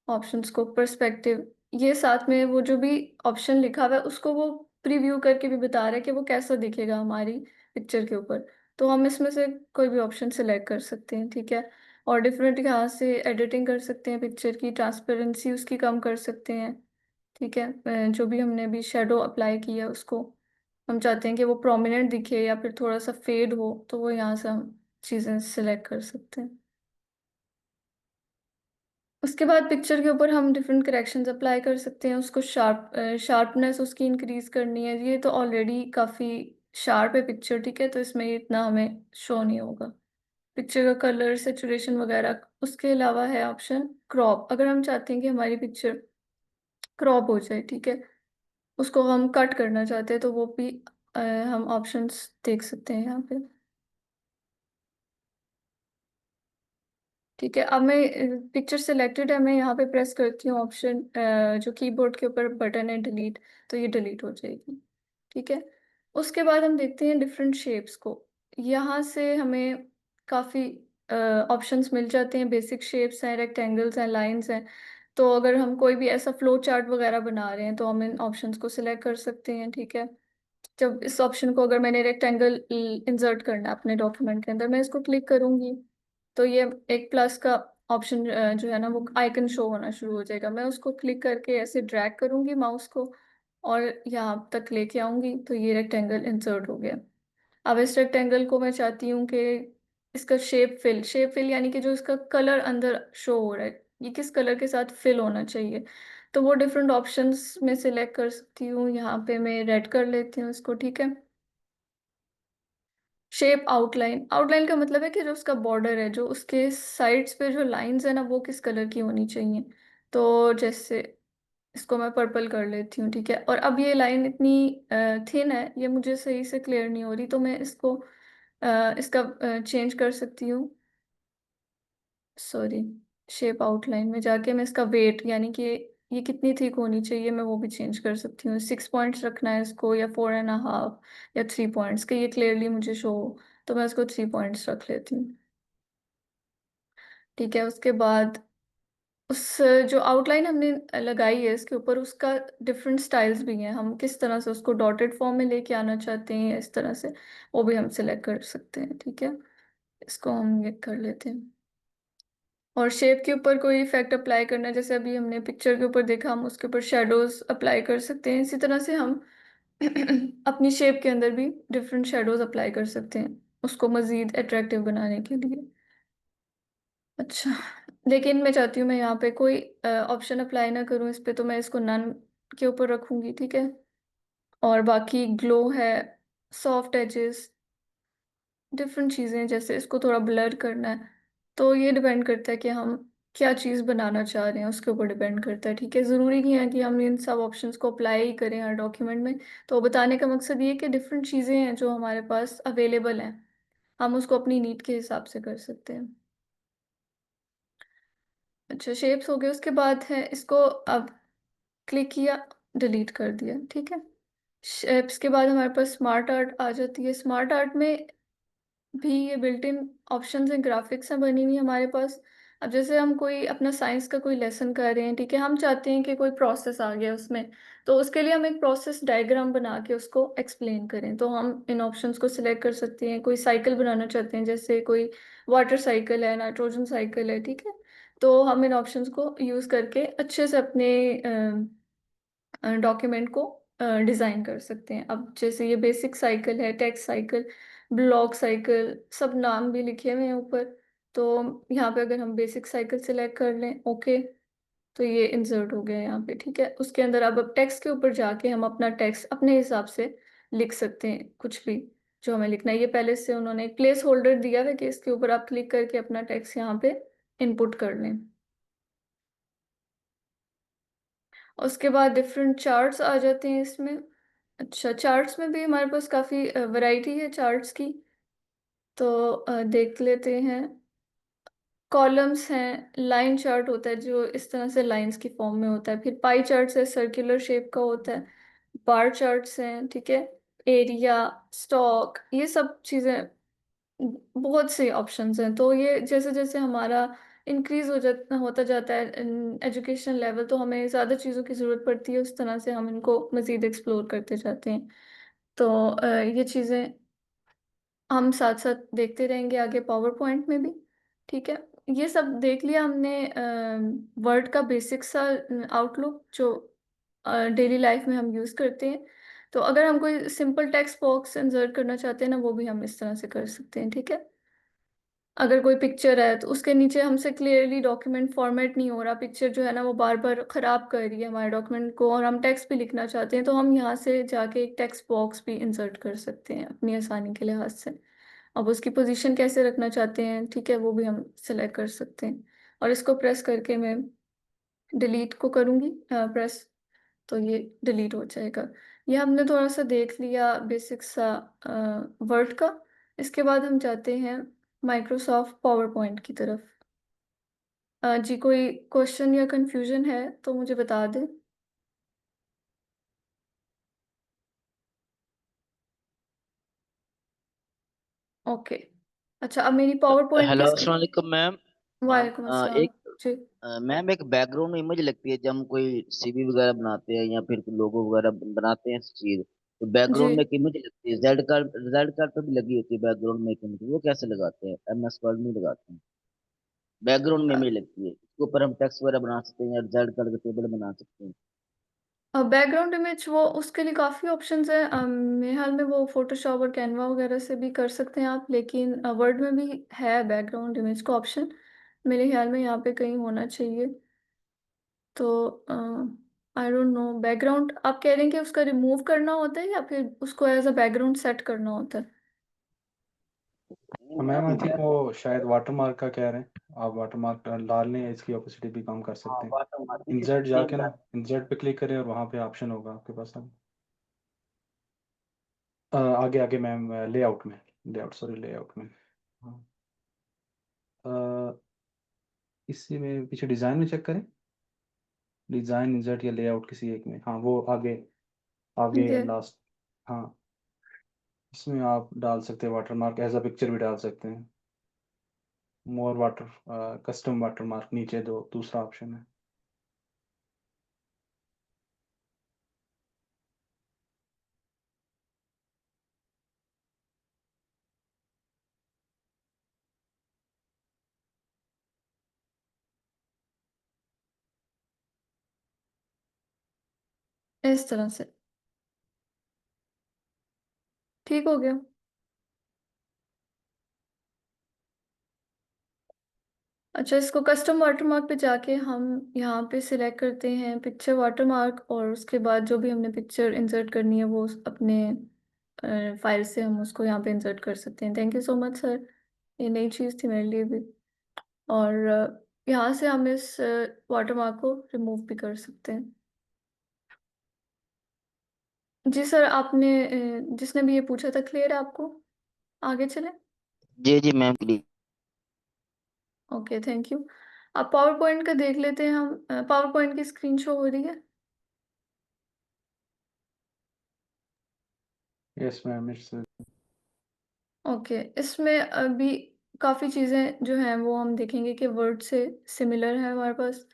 ऑप्शंस को। पर्सपेक्टिव, ये साथ में वो जो भी ऑप्शन लिखा हुआ है उसको वो प्रीव्यू करके भी बता रहा है कि वो कैसा दिखेगा हमारी पिक्चर के ऊपर, तो हम इसमें से कोई भी ऑप्शन सिलेक्ट कर सकते हैं, ठीक है। और डिफरेंट यहाँ से एडिटिंग कर सकते हैं, पिक्चर की ट्रांसपेरेंसी उसकी कम कर सकते हैं, ठीक है। जो भी हमने अभी शेडो अप्लाई किया उसको हम चाहते हैं कि वो प्रोमिनेंट दिखे या फिर थोड़ा सा फेड हो, तो वो यहाँ से हम चीज़ें सिलेक्ट कर सकते हैं। उसके बाद पिक्चर के ऊपर हम डिफरेंट करेक्शंस अप्लाई कर सकते हैं, उसको शार्पनेस उसकी इंक्रीज करनी है। ये तो ऑलरेडी काफ़ी शार्प है पिक्चर, ठीक है, तो इसमें ये इतना हमें शो नहीं होगा। पिक्चर का कलर सेचुरेशन वगैरह। उसके अलावा है ऑप्शन क्रॉप, अगर हम चाहते हैं कि हमारी पिक्चर क्रॉप हो जाए, ठीक है, उसको हम कट करना चाहते हैं, तो वो भी हम ऑप्शंस देख सकते हैं यहाँ पे, ठीक है। अब मैं पिक्चर सिलेक्टेड है, मैं यहाँ पे प्रेस करती हूँ ऑप्शन, जो कीबोर्ड के ऊपर बटन है डिलीट, तो ये डिलीट हो जाएगी, ठीक है। उसके बाद हम देखते हैं डिफरेंट शेप्स को। यहाँ से हमें काफ़ी ऑप्शंस मिल जाते हैं। बेसिक शेप्स हैं, रेक्टेंगल्स हैं, लाइंस हैं। तो अगर हम कोई भी ऐसा फ्लो चार्ट वगैरह बना रहे हैं तो हम इन ऑप्शंस को सिलेक्ट कर सकते हैं, ठीक है। जब इस ऑप्शन को, अगर मैंने रेक्टेंगल इंसर्ट करना है अपने डॉक्यूमेंट के अंदर, मैं इसको क्लिक करूंगी तो ये एक प्लस का ऑप्शन जो है ना वो आइकन शो होना शुरू हो जाएगा। मैं उसको क्लिक करके ऐसे ड्रैग करूंगी माउस को और यहाँ तक लेके आऊंगी, तो ये रेक्टेंगल इंसर्ट हो गया। अब इस रेक्टेंगल को मैं चाहती हूँ कि इसका शेप फिल यानी कि जो इसका कलर अंदर शो हो रहा है ये किस कलर के साथ फिल होना चाहिए। तो वो डिफरेंट ऑप्शंस में सिलेक्ट कर सकती हूँ। यहाँ पे मैं रेड कर लेती हूँ इसको, ठीक है। शेप आउटलाइन, आउटलाइन का मतलब है कि जो उसका बॉर्डर है, जो उसके साइड्स पे जो लाइंस है ना वो किस कलर की होनी चाहिए। तो जैसे इसको मैं पर्पल कर लेती हूँ, ठीक है। और अब ये लाइन इतनी थिन है, ये मुझे सही से क्लियर नहीं हो रही, तो मैं इसको इसका चेंज कर सकती हूँ। सॉरी, शेप आउटलाइन में जाके मैं इसका वेट यानी कि ये कितनी थिक होनी चाहिए मैं वो भी चेंज कर सकती हूँ। 6 पॉइंट्स रखना है इसको या 4.5 या 3 पॉइंट्स के, ये क्लियरली मुझे शो हो, तो मैं इसको 3 पॉइंट्स रख लेती हूँ, ठीक है। उसके बाद उस जो आउटलाइन हमने लगाई है इसके ऊपर उसका डिफरेंट स्टाइल्स भी हैं, हम किस तरह से उसको डॉटेड फॉर्म में लेके आना चाहते हैं या इस तरह से, वो भी हम सिलेक्ट कर सकते हैं, ठीक है। इसको हम ये कर लेते हैं। और शेप के ऊपर कोई इफेक्ट अप्लाई करना है, जैसे अभी हमने पिक्चर के ऊपर देखा, हम उसके ऊपर शेडोज अप्लाई कर सकते हैं। इसी तरह से हम अपनी शेप के अंदर भी डिफरेंट शेडोज अप्लाई कर सकते हैं उसको मजीद अट्रैक्टिव बनाने के लिए। अच्छा, लेकिन मैं चाहती हूँ मैं यहाँ पे कोई ऑप्शन अप्लाई ना करूँ इस पे, तो मैं इसको नन के ऊपर रखूँगी, ठीक है। और बाकी ग्लो है, सॉफ्ट एजेस, डिफरेंट चीज़ें, जैसे इसको थोड़ा ब्लर करना है, तो ये डिपेंड करता है कि हम क्या चीज़ बनाना चाह रहे हैं, उसके ऊपर डिपेंड करता है, ठीक है। ज़रूरी नहीं है कि हम इन सब ऑप्शंस को अप्लाई ही करें हर डॉक्यूमेंट में। तो बताने का मकसद ये है कि डिफरेंट चीज़ें हैं जो हमारे पास अवेलेबल हैं, हम उसको अपनी नीड के हिसाब से कर सकते हैं। अच्छा, शेप्स हो गए, उसके बाद है इसको अब क्लिक किया, डिलीट कर दिया, ठीक है। शेप्स के बाद हमारे पास स्मार्ट आर्ट आ जाती है। स्मार्ट आर्ट में भी ये built in options and graphics हैं बनी हुई हमारे पास। अब जैसे हम कोई अपना साइंस का कोई लेसन कर रहे हैं, ठीक है, हम चाहते हैं कि कोई प्रोसेस आ गया उसमें, तो उसके लिए हम एक प्रोसेस डायग्राम बना के उसको एक्सप्लेन करें, तो हम इन ऑप्शंस को सिलेक्ट कर सकते हैं। कोई साइकिल बनाना चाहते हैं, जैसे कोई वाटर साइकिल है, नाइट्रोजन साइकिल है, ठीक है, तो हम इन ऑप्शंस को यूज़ करके अच्छे से अपने डॉक्यूमेंट को डिज़ाइन कर सकते हैं। अब जैसे ये बेसिक साइकिल है, टेक्स्ट साइकिल, ब्लॉक साइकिल, सब नाम भी लिखे हुए हैं ऊपर। तो यहाँ पे अगर हम बेसिक साइकिल सेलेक्ट कर लें, ओके, तो ये इंसर्ट हो गया यहाँ पे, ठीक है। उसके अंदर अब टेक्स्ट के ऊपर जाके हम अपना टेक्स्ट अपने हिसाब से लिख सकते हैं, कुछ भी जो हमें लिखना है। ये पहले से उन्होंने एक प्लेस होल्डर दिया है कि इसके ऊपर आप क्लिक करके अपना टेक्स्ट यहाँ पे इनपुट कर लें। उसके बाद डिफरेंट चार्ट्स आ जाते हैं इसमें। अच्छा, चार्ट्स में भी हमारे पास काफ़ी वैरायटी है चार्ट्स की, तो देख लेते हैं। कॉलम्स हैं, लाइन चार्ट होता है जो इस तरह से लाइंस की फॉर्म में होता है, फिर पाई चार्ट्स है, सर्कुलर शेप का होता है, बार चार्ट्स हैं, ठीक है, एरिया, स्टॉक, ये सब चीज़ें, बहुत से ऑप्शंस हैं। तो ये जैसे जैसे हमारा इंक्रीज होता जाता है एजुकेशन लेवल, तो हमें ज़्यादा चीज़ों की ज़रूरत पड़ती है, उस तरह से हम इनको मज़ीद एक्सप्लोर करते जाते हैं। तो ये चीज़ें हम साथ साथ देखते रहेंगे आगे पावर पॉइंट में भी, ठीक है। ये सब देख लिया हमने वर्ड का बेसिक सा आउटलुक जो डेली लाइफ में हम यूज़ करते हैं। तो अगर हम कोई सिंपल टेक्स्ट बॉक्स इंसर्ट करना चाहते हैं ना, वो भी हम इस तरह से कर सकते हैं, ठीक है। अगर कोई पिक्चर है तो उसके नीचे हमसे क्लियरली डॉक्यूमेंट फॉर्मेट नहीं हो रहा, पिक्चर जो है ना वो बार बार ख़राब कर रही है हमारे डॉक्यूमेंट को, और हम टेक्स्ट भी लिखना चाहते हैं, तो हम यहाँ से जाके एक टेक्स्ट बॉक्स भी इंसर्ट कर सकते हैं अपनी आसानी के लिहाज से। अब उसकी पोजीशन कैसे रखना चाहते हैं, ठीक है, वो भी हम सिलेक्ट कर सकते हैं। और इसको प्रेस करके मैं डिलीट को करूँगी प्रेस, तो ये डिलीट हो जाएगा। ये हमने थोड़ा सा देख लिया बेसिक सा वर्ड का। इसके बाद हम जाते हैं माइक्रोसॉफ्ट पावर पॉइंट की तरफ। जी, कोई क्वेश्चन या कंफ्यूजन है तो मुझे बता दें। ओके, अच्छा, अब मेरी पावर पॉइंट हेलो किस, अस्सलाम वालेकुम मैम। हाँ, वालेकुम अस्सलाम एक जी। मैम एक बैकग्राउंड इमेज लगती है जब हम कोई सीवी वगैरह बनाते हैं या फिर लोगो वगैरह बनाते हैं इस चीज, तो जी, बैकग्राउंड में एक इमेज लगती है, जेड कार्ड पे भी लगी होती है बैकग्राउंड में एक इमेज, वो कैसे लगाते हैं? MS वर्ड में लगाते हैं। बैकग्राउंड में इमेज लगती है, इसके ऊपर हम टेक्स्ट वगैरह बना सकते हैं या जेड कलर का टेबल बना सकते हैं। बैकग्राउंड इमेज वो उसके लिए काफ़ी ऑप्शंस है। मेरे ख्याल में वो फोटोशॉप और कैनवा वगैरह से भी कर सकते हैं आप, लेकिन वर्ड में भी है बैकग्राउंड इमेज का ऑप्शन। मेरे ख्याल में यहाँ पे कहीं होना चाहिए। तो आई डोंट नो, बैकग्राउंड आप कह रहे हैं कि उसका रिमूव करना होता है या फिर उसको एज अ बैकग्राउंड सेट करना होता है? मैम आई थिंक वो शायद वाटरमार्क का कह रहे हैं। आप वाटरमार्क डालने या इसकी ऑपोसिटी भी काम कर सकते हैं। वाटरमार्क इंसर्ट जाके ना, इंसर्ट पे क्लिक करें और वहाँ पे ऑप्शन होगा आपके पास। अब आगे आगे मैम, लेआउट में, लेआउट सॉरी लेआउट में। हाँ, इसी में पीछे डिज़ाइन में चेक करें, डिज़ाइन इंसर्ट या लेआउट किसी एक में। हाँ वो आगे, आगे ठीक है। लास्ट। हाँ, इसमें आप डाल सकते हैं वाटरमार्क, एज अ पिक्चर भी डाल सकते हैं। मोर वाटर, कस्टम वाटरमार्क नीचे दो दूसरा ऑप्शन है। इस तरह से ठीक हो गया। अच्छा, इसको कस्टम वाटरमार्क पे जाके हम यहाँ पे सिलेक्ट करते हैं पिक्चर वाटरमार्क, और उसके बाद जो भी हमने पिक्चर इंसर्ट करनी है वो अपने फाइल से हम उसको यहाँ पे इंसर्ट कर सकते हैं। Thank you so much sir, ये नई चीज़ थी मेरे लिए भी। और यहाँ से हम इस वाटरमार्क को रिमूव भी कर सकते हैं। जी सर, आपने जिसने भी ये पूछा था, क्लियर है आपको? आगे चले। जी जी ma'am please. Okay, thank you. अब पावर पॉइंट का देख लेते हैं हम। पावर पॉइंट की स्क्रीन शो हो रही है? यस मैम, इट्स ओके, इसमें अभी काफ़ी चीज़ें जो हैं वो हम देखेंगे कि वर्ड से सिमिलर है हमारे पास।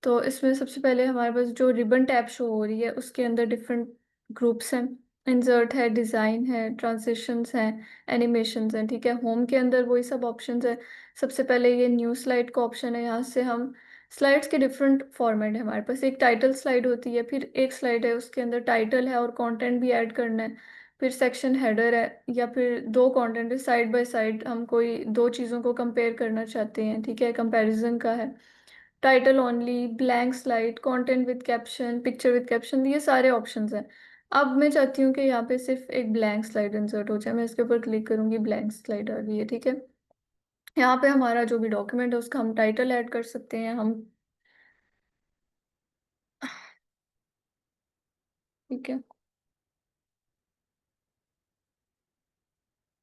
तो इसमें सबसे पहले हमारे पास जो रिबन टैब शो हो रही है उसके अंदर डिफरेंट ग्रुप्स हैं। इंसर्ट है, डिज़ाइन है, ट्रांजिशंस हैं, एनिमेशंस हैं। ठीक है, होम के अंदर वही सब ऑप्शंस है। सबसे पहले ये न्यू स्लाइड का ऑप्शन है। यहाँ से हम स्लाइड्स के डिफरेंट फॉर्मेट है हमारे पास। एक टाइटल स्लाइड होती है, फिर एक स्लाइड है उसके अंदर टाइटल है और कंटेंट भी ऐड करना है। फिर सेक्शन हेडर है, या फिर दो कंटेंट है साइड बाय साइड, हम कोई दो चीज़ों को कंपेयर करना चाहते हैं। ठीक है, कंपैरिजन का है। Title only, blank slide, content with caption, picture with caption, ये सारे ऑप्शंस हैं। अब मैं चाहती हूँ कि यहाँ पे सिर्फ एक ब्लैंक स्लाइड इंसर्ट हो जाए। मैं इसके ऊपर क्लिक करूँगी, ब्लैंक स्लाइड आ गई है। ठीक है, यहाँ पे हमारा जो भी डॉक्यूमेंट है उसका हम टाइटल ऐड कर सकते हैं हम। ठीक है,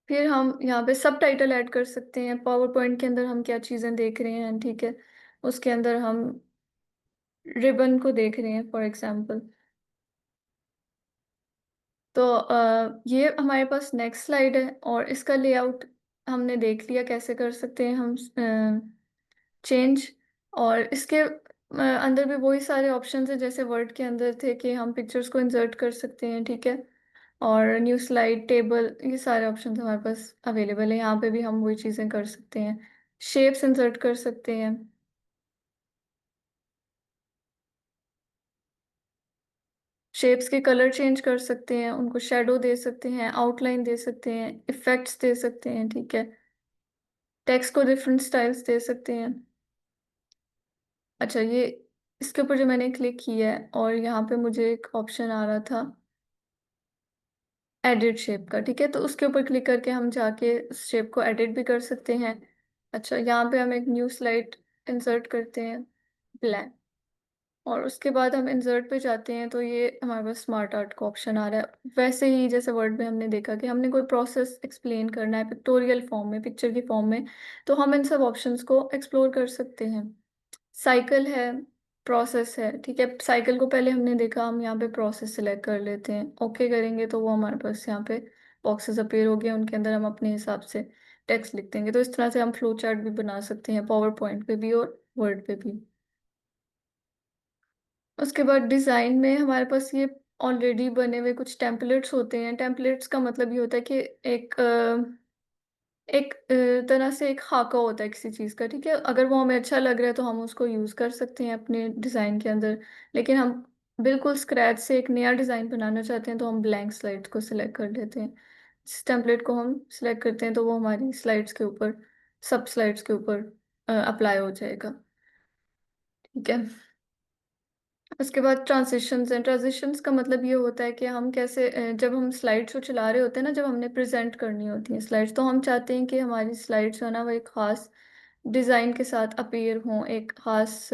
फिर हम यहाँ पे सब टाइटल ऐड कर सकते हैं। पावर पॉइंट के अंदर हम क्या चीज़ें देख रहे हैं, ठीक है, उसके अंदर हम रिबन को देख रहे हैं फॉर एग्जांपल। तो ये हमारे पास नेक्स्ट स्लाइड है, और इसका लेआउट हमने देख लिया कैसे कर सकते हैं हम चेंज। और इसके अंदर भी वही सारे ऑप्शंस हैं जैसे वर्ड के अंदर थे कि हम पिक्चर्स को इंसर्ट कर सकते हैं। ठीक है, और न्यू स्लाइड, टेबल, ये सारे ऑप्शंस हमारे पास अवेलेबल है। यहाँ पे भी हम वही चीज़ें कर सकते हैं। शेप्स इंसर्ट कर सकते हैं, शेप्स के कलर चेंज कर सकते हैं, उनको शेडो दे सकते हैं, आउटलाइन दे सकते हैं, इफेक्ट्स दे सकते हैं। ठीक है, टेक्स्ट को डिफरेंट स्टाइल्स दे सकते हैं। अच्छा, ये इसके ऊपर जो मैंने क्लिक किया है और यहाँ पे मुझे एक ऑप्शन आ रहा था एडिट शेप का। ठीक है, तो उसके ऊपर क्लिक करके हम जाके उस शेप को एडिट भी कर सकते हैं। अच्छा, यहाँ पे हम एक न्यू स्लाइड इंसर्ट करते हैं, ब्लैंक, और उसके बाद हम इंसर्ट पे जाते हैं तो ये हमारे पास स्मार्ट आर्ट का ऑप्शन आ रहा है। वैसे ही जैसे वर्ड में हमने देखा कि हमने कोई प्रोसेस एक्सप्लेन करना है पिक्टोरियल फॉर्म में, पिक्चर की फॉर्म में, तो हम इन सब ऑप्शंस को एक्सप्लोर कर सकते हैं। साइकिल है, प्रोसेस है। ठीक है, साइकिल को पहले हमने देखा, हम यहाँ पे प्रोसेस सिलेक्ट कर लेते हैं, ओके करेंगे तो वो हमारे पास यहाँ पे बॉक्सेस अपीयर हो गए, उनके अंदर हम अपने हिसाब से टेक्स्ट लिख देंगे। तो इस तरह से हम फ्लो चार्ट भी बना सकते हैं पावर पॉइंट पे भी और वर्ड पे भी। उसके बाद डिज़ाइन में हमारे पास ये ऑलरेडी बने हुए कुछ टेम्पलेट्स होते हैं। टेम्पलेट्स का मतलब ये होता है कि एक एक तरह से एक खाका होता है किसी चीज़ का, ठीक है। अगर वो हमें अच्छा लग रहा है तो हम उसको यूज़ कर सकते हैं अपने डिज़ाइन के अंदर, लेकिन हम बिल्कुल स्क्रैच से एक नया डिज़ाइन बनाना चाहते हैं तो हम ब्लैंक स्लाइड को सिलेक्ट कर लेते हैं। इस टेम्पलेट को हम सिलेक्ट करते हैं तो वो हमारी स्लाइड्स के ऊपर, सब स्लाइड्स के ऊपर अप्लाई हो जाएगा, ठीक है। उसके बाद ट्रांजिशंस हैं। ट्रांजिशंस का मतलब ये होता है कि हम कैसे जब हम स्लाइड शो चला रहे होते हैं ना, जब हमने प्रेजेंट करनी होती है स्लाइड्स, तो हम चाहते हैं कि हमारी स्लाइड्स जो है ना वो एक खास डिज़ाइन के साथ अपीयर हों, एक खास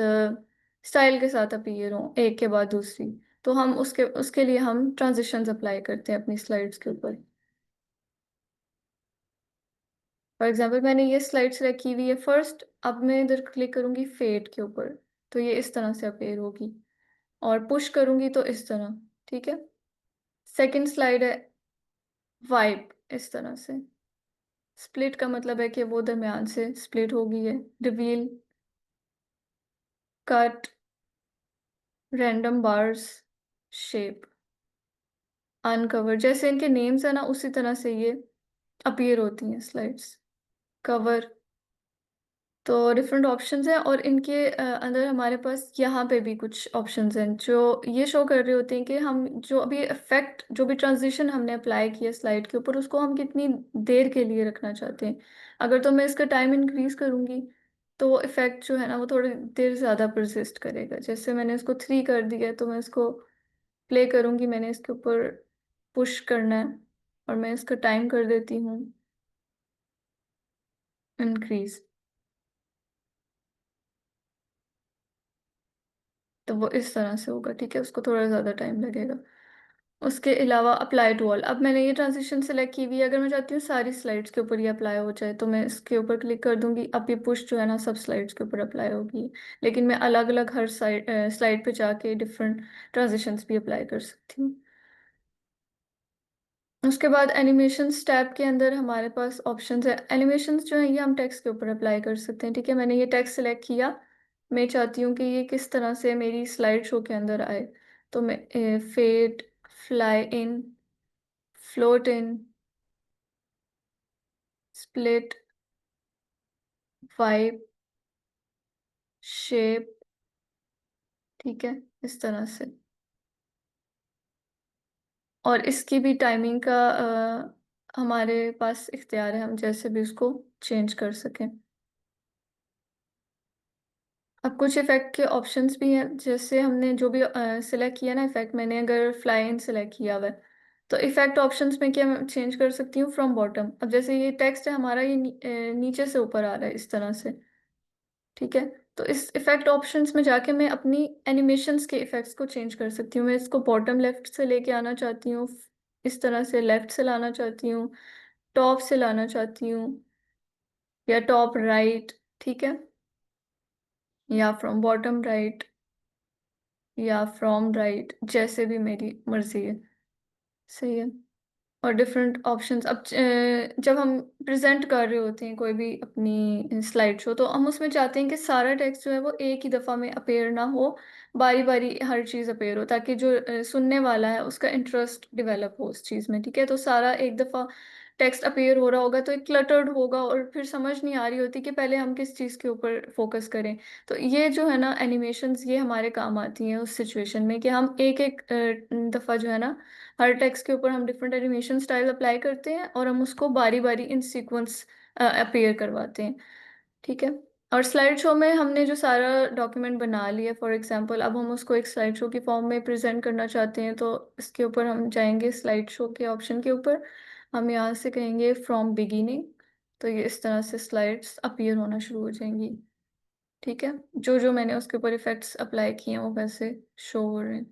स्टाइल के साथ अपीयर हों एक के बाद दूसरी। तो हम उसके उसके लिए हम ट्रांजिशंस अप्लाई करते हैं अपनी स्लाइड्स के ऊपर। फॉर एग्जांपल मैंने ये स्लाइड सेलेक्ट की हुई है फर्स्ट, अब मैं इधर क्लिक करूंगी फेड के ऊपर तो ये इस तरह से अपीयर होगी, और पुश करूंगी तो इस तरह, ठीक है। सेकंड स्लाइड है वाइप, इस तरह से। स्प्लिट का मतलब है कि वो दरमियान से स्प्लिट हो गई है। Reveal, cut, random bars, shape, uncover, जैसे इनके नेम्स है ना उसी तरह से ये अपीयर होती हैं स्लाइड्स। कवर, तो डिफरेंट ऑप्शंस हैं, और इनके अंदर हमारे पास यहाँ पे भी कुछ ऑप्शंस हैं जो ये शो कर रहे होते हैं कि हम जो अभी इफेक्ट, जो भी ट्रांजिशन हमने अप्लाई किया स्लाइड के ऊपर, उसको हम कितनी देर के लिए रखना चाहते हैं। अगर तो मैं इसका टाइम इंक्रीज करूँगी तो वो इफेक्ट जो है ना वो थोड़ी देर ज़्यादा परसिस्ट करेगा। जैसे मैंने इसको 3 कर दिया है तो मैं इसको प्ले करूँगी, मैंने इसके ऊपर पुश करना है और मैं इसका टाइम कर देती हूँ इंक्रीज, तो वो इस तरह से होगा, ठीक है। उसको थोड़ा ज़्यादा टाइम लगेगा। उसके अलावा अप्लाई टू ऑल, अब मैंने ये ट्रांजिशन सेलेक्ट की हुई है, अगर मैं चाहती हूँ सारी स्लाइड्स के ऊपर ये अप्लाई हो जाए तो मैं इसके ऊपर क्लिक कर दूंगी। अब ये पुश जो है ना सब स्लाइड्स के ऊपर अप्लाई होगी, लेकिन मैं अलग अलग हर स्लाइड पे जाके डिफरेंट ट्रांजिशंस भी अप्लाई कर सकती हूँ। उसके बाद एनिमेशंस टैब के अंदर हमारे पास ऑप्शंस है। एनिमेशंस जो है ये हम टेक्स्ट के ऊपर अप्लाई कर सकते हैं, ठीक है। मैंने ये टेक्स्ट सेलेक्ट किया, मैं चाहती हूँ कि ये किस तरह से मेरी स्लाइड शो के अंदर आए, तो मैं fade, fly in, float in, split, wipe, shape, ठीक है, इस तरह से। और इसकी भी टाइमिंग का हमारे पास इख्तियार है, हम जैसे भी उसको चेंज कर सकें। अब कुछ इफेक्ट के ऑप्शंस भी हैं, जैसे हमने जो भी सिलेक्ट किया ना इफेक्ट, मैंने अगर फ्लाई इन सिलेक्ट किया हुआ है तो इफेक्ट ऑप्शंस में क्या मैं चेंज कर सकती हूँ फ्रॉम बॉटम। अब जैसे ये टेक्स्ट है हमारा, ये नीचे से ऊपर आ रहा है इस तरह से, ठीक है। तो इस इफेक्ट ऑप्शंस में जाके मैं अपनी एनिमेशंस के इफेक्ट्स को चेंज कर सकती हूँ। मैं इसको बॉटम लेफ्ट से लेके आना चाहती हूँ, इस तरह से लेफ्ट से लाना चाहती हूँ, टॉप से लाना चाहती हूँ, या टॉप राइट, ठीक है, या फ्रॉम बॉटम राइट, या फ्रॉम राइट, जैसे भी मेरी मर्जी है, सही है। और डिफरेंट ऑप्शंस। अब जब हम प्रेजेंट कर रहे होते हैं कोई भी अपनी स्लाइड शो, तो हम उसमें चाहते हैं कि सारा टेक्स्ट जो है वो एक ही दफ़ा में अपेयर ना हो, बारी बारी हर चीज़ अपेयर हो, ताकि जो सुनने वाला है उसका इंटरेस्ट डेवलप हो उस चीज़ में, ठीक है। तो सारा एक दफ़ा टेक्स्ट अपेयर हो रहा होगा तो एक क्लटर्ड होगा और फिर समझ नहीं आ रही होती कि पहले हम किस चीज़ के ऊपर फोकस करें। तो ये जो है ना एनिमेशंस, ये हमारे काम आती हैं उस सिचुएशन में कि हम एक एक दफ़ा जो है ना हर टेक्स्ट के ऊपर हम डिफरेंट एनिमेशन स्टाइल अप्लाई करते हैं और हम उसको बारी बारी इन सीक्वेंस अपीयर करवाते हैं, ठीक है। और स्लाइड शो में हमने जो सारा डॉक्यूमेंट बना लिया, फॉर एग्जांपल अब हम उसको एक स्लाइड शो की फॉर्म में प्रेजेंट करना चाहते हैं, तो इसके ऊपर हम जाएंगे स्लाइड शो के ऑप्शन के ऊपर, हम यहाँ से कहेंगे फ्रॉम बिगिनिंग, तो ये इस तरह से स्लाइड्स अपीयर होना शुरू हो जाएंगी, ठीक है। जो जो मैंने उसके ऊपर इफेक्ट्स अप्लाई किए हैं वो वैसे शो हो रहे हैं।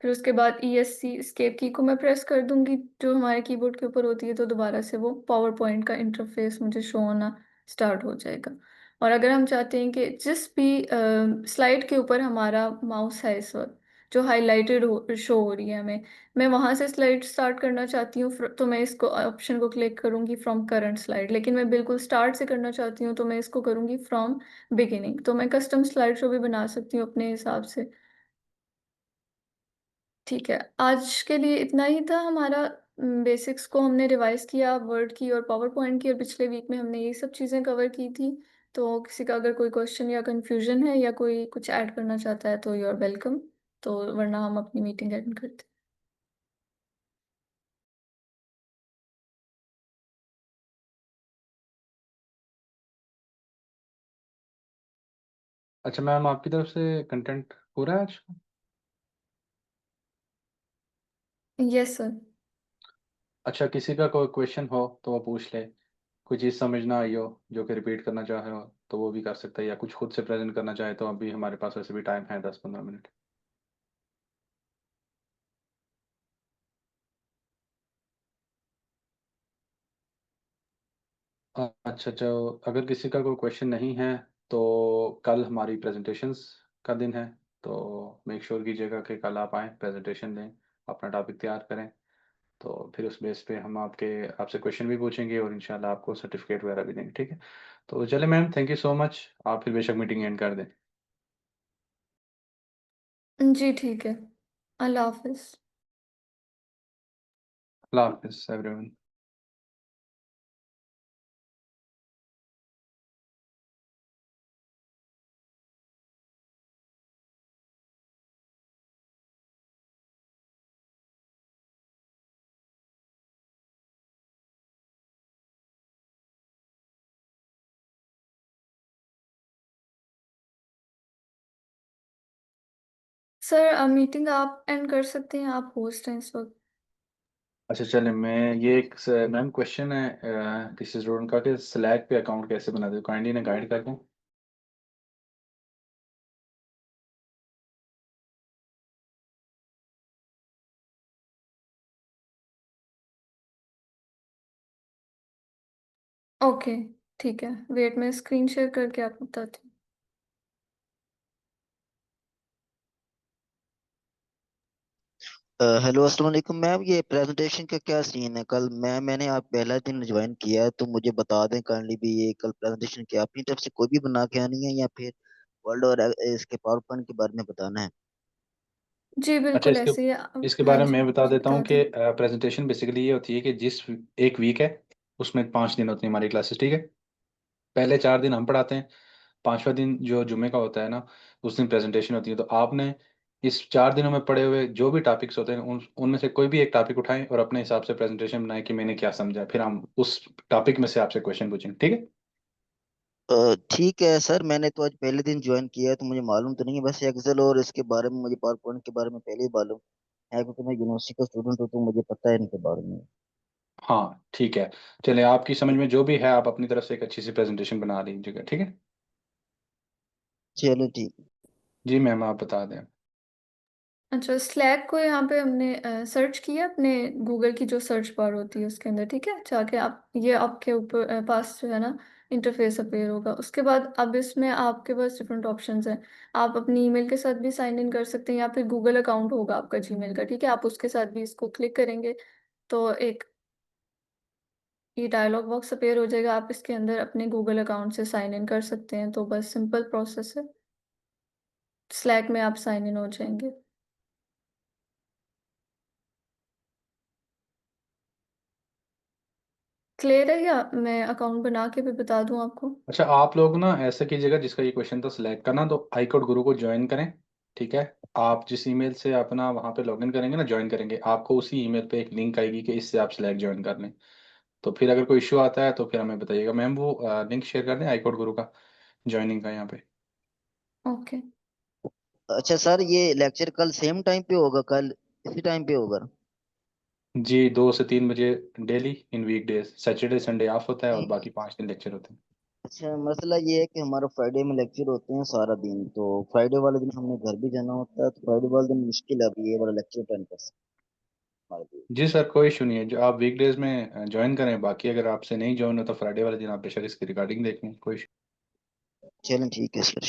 फिर उसके बाद ESC एस्केप की को मैं प्रेस कर दूंगी जो हमारे कीबोर्ड के ऊपर होती है, तो दोबारा से वो पावर पॉइंट का इंटरफेस मुझे शो होना स्टार्ट हो जाएगा। और अगर हम चाहते हैं कि जिस भी स्लाइड के ऊपर हमारा माउस है इस वक्त, जो हाईलाइटेड शो हो रही है हमें, मैं वहां से स्लाइड स्टार्ट करना चाहती हूँ, तो मैं इसको ऑप्शन को क्लिक करूंगी फ्रॉम करंट स्लाइड। लेकिन मैं बिल्कुल स्टार्ट से करना चाहती हूँ तो मैं इसको करूंगी फ्रॉम बिगिनिंग। तो मैं कस्टम स्लाइड शो भी बना सकती हूँ अपने हिसाब से, ठीक है। आज के लिए इतना ही था हमारा बेसिक्स को हमने रिवाइज किया वर्ड की और पावर पॉइंट की, और पिछले वीक में हमने ये सब चीज़ें कवर की थी। तो किसी का अगर कोई क्वेश्चन या कंफ्यूजन है या कोई कुछ ऐड करना चाहता है तो यू आर वेलकम, तो वरना हम अपनी मीटिंग अटेंड करते हैं। अच्छा मैम, आपकी तरफ से कंटेंट पूरा है आज? Yes sir. अच्छा, किसी का कोई क्वेश्चन हो तो वो पूछ ले। कोई चीज़ समझ ना आई हो जो कि रिपीट करना चाहे हो तो वो भी कर सकता है, या कुछ खुद से प्रेजेंट करना चाहे तो अभी हमारे पास वैसे भी टाइम है 10-15 मिनट। अच्छा, जो अगर किसी का कोई क्वेश्चन नहीं है तो कल हमारी प्रेजेंटेशंस का दिन है, तो मेक श्योर कीजिएगा कि कल आप आएँ, प्रेजेंटेशन दें, अपना टॉपिक तैयार करें। तो फिर उस बेस पे हम आपसे क्वेश्चन भी पूछेंगे और इंशाल्लाह आपको सर्टिफिकेट वगैरह भी देंगे, ठीक है? तो चले ma'am, thank you so much. आप फिर बेशक मीटिंग एंड कर दें। जी ठीक है, अल्लाह हाफिज़। अल्लाह हाफिज़ एवरीवन। सर मीटिंग आप एंड कर सकते हैं, आप होस्ट हैं इस वक्त। अच्छा चले, मैं ये एक मैम क्वेश्चन है किसी स्टूडेंट का कि स्लैक पे अकाउंट कैसे बनाते हो, काइंडली ने गाइड कर दें। ओके ठीक है, वेट मैं स्क्रीन शेयर करके आपको बताती हूँ। हेलो अस्सलाम वालेकुम मैम, ये प्रेजेंटेशन का क्या सीन है? कल मैंने आप पहला दिन ज्वाइन किया है, तो मुझे बता दें काइंडली भी, ये कल प्रेजेंटेशन क्या अपनी तरफ से कोई भी बना के आनी है या फिर वर्ड और इसके पावर पॉइंट के बारे में बताना है? जी अच्छा, बिल्कुल इसके ऐसे ही इसके हाँ बारे में जी मैं बता देता हूँ बता कि दें। प्रेजेंटेशन बेसिकली ये होती है कि जिस एक वीक है उसमें 5 दिन होती है हमारी क्लासेस, ठीक है? पहले 4 दिन हम पढ़ाते हैं, 5वां दिन जो जुमे का होता है ना, उस दिन प्रेजेंटेशन होती है। तो आपने इस 4 दिनों में पढ़े हुए जो भी टॉपिक्स होते हैं उनमें से कोई भी एक टॉपिक उठाएं और अपने हिसाब से प्रेजेंटेशन बनाएं कि मैंने क्या समझा, फिर हम उस टॉपिक में से आपसे क्वेश्चन पूछेंगे, ठीक है? ठीक है सर, मैंने तो आज पहले दिन ज्वाइन किया है तो मुझे मालूम तो नहीं है, बस एक्सेल और इसके बारे में, मुझे पावर पॉइंट के बारे में पहले ही मालूम है क्योंकि मैं यूनिवर्सिटी का स्टूडेंट हूँ, तो मुझे पता है इनके बारे में। हाँ ठीक है। चलिए, आपकी समझ में जो भी है आप अपनी तरफ से एक अच्छी सी प्रेजेंटेशन बना लीजिएगा, ठीक है? चलो ठीक। जी मैम, आप बता दें। अच्छा, स्लैक को यहाँ पे हमने सर्च किया अपने गूगल की जो सर्च बार होती है उसके अंदर, ठीक है? जाके आप ये आपके ऊपर पास जो है ना इंटरफेस अपीयर होगा। उसके बाद अब इसमें आपके पास डिफरेंट ऑप्शंस हैं। आप अपनी ईमेल के साथ भी साइन इन कर सकते हैं या फिर गूगल अकाउंट होगा आपका जीमेल का, ठीक है? आप उसके साथ भी इसको क्लिक करेंगे तो एक ये डायलॉग बॉक्स अपीयर हो जाएगा। आप इसके अंदर अपने गूगल अकाउंट से साइन इन कर सकते हैं, तो बस सिंपल प्रोसेस है, स्लैक में आप साइन इन हो जाएंगे। क्लियर है या मैं अकाउंट बना के भी बता दूं आपको? अच्छा, आप लोग ना ऐसा कीजिएगा, जिसका ये क्वेश्चन था सिलेक्ट करना, तो आई कोड गुरु को ज्वाइन करें, ठीक है? आप जिस ईमेल से अपना वहाँ पे लॉगिन करेंगे ना, ज्वाइन करेंगे, आपको उसी ईमेल पे एक लिंक आएगी कि इससे आप सिलेक्ट ज्वाइन कर लें। तो फिर अगर कोई इश्यू आता है तो फिर हमें बताइएगा। मैम वो लिंक शेयर कर दें आई कोड गुरु का, ज्वाइनिंग का यहाँ पे। ओके। अच्छा सर, ये लेक्चर कल सेम टाइम पे होगा? कल इसी टाइम पे होगा? जी, 2 से 3 बजे daily in week days, Saturday Sunday off होता है और नहीं। बाकी 5 दिन लेक्चर होते हैं। अच्छा, मसला ये है कि हमारा फ्राइडे में लेक्चर होते हैं सारा दिन, तो फ्राइडे वाले दिन हमने घर भी जाना होता है, तो फ्राइडे वाले दिन मुश्किल है अभी ये वाला लेक्चर अटेंड कर सकते हमारे लिए। जी सर, कोई इशू नहीं है, जो आप वीक डेज में ज्वाइन करें, बाकी अगर आपसे नहीं ज्वाइन हो तो फ्राइडे वाले दिन आप बेशक इसकी रिकॉर्डिंग देख लें, कोई issue चलें ठीक है सर।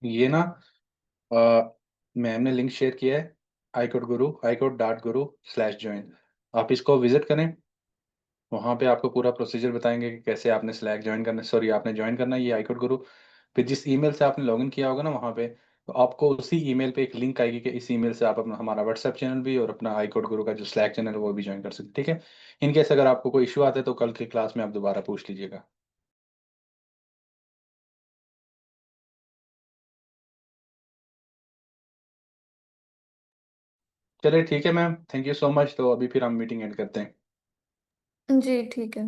नहीं। ये ना मैम ने लिंक शेयर किया है, आई कोड गुरु, आई कोड डॉट गुरु स्लैश ज्वाइन। आप इसको विजिट करें वहाँ पे आपको पूरा प्रोसीजर बताएंगे कि कैसे आपने स्लैक ज्वाइन करना, सॉरी आपने ज्वाइन करना है ये iCode गुरु। फिर जिस ईमेल से आपने लॉगिन किया होगा ना वहाँ पे, तो आपको उसी ईमेल पे एक लिंक आएगी कि इस ईमेल से आप अपना हमारा व्हाट्सएप चैनल भी और अपना iCode गुरु का जो स्लैक चैनल है वो भी ज्वाइन कर सकते हैं, ठीक है। इनकेस अगर आपको कोई इशू आता है तो कल की क्लास में आप दोबारा पूछ लीजिएगा। चलिए ठीक है ma'am, thank you so much. तो अभी फिर हम मीटिंग एंड करते हैं। जी ठीक है।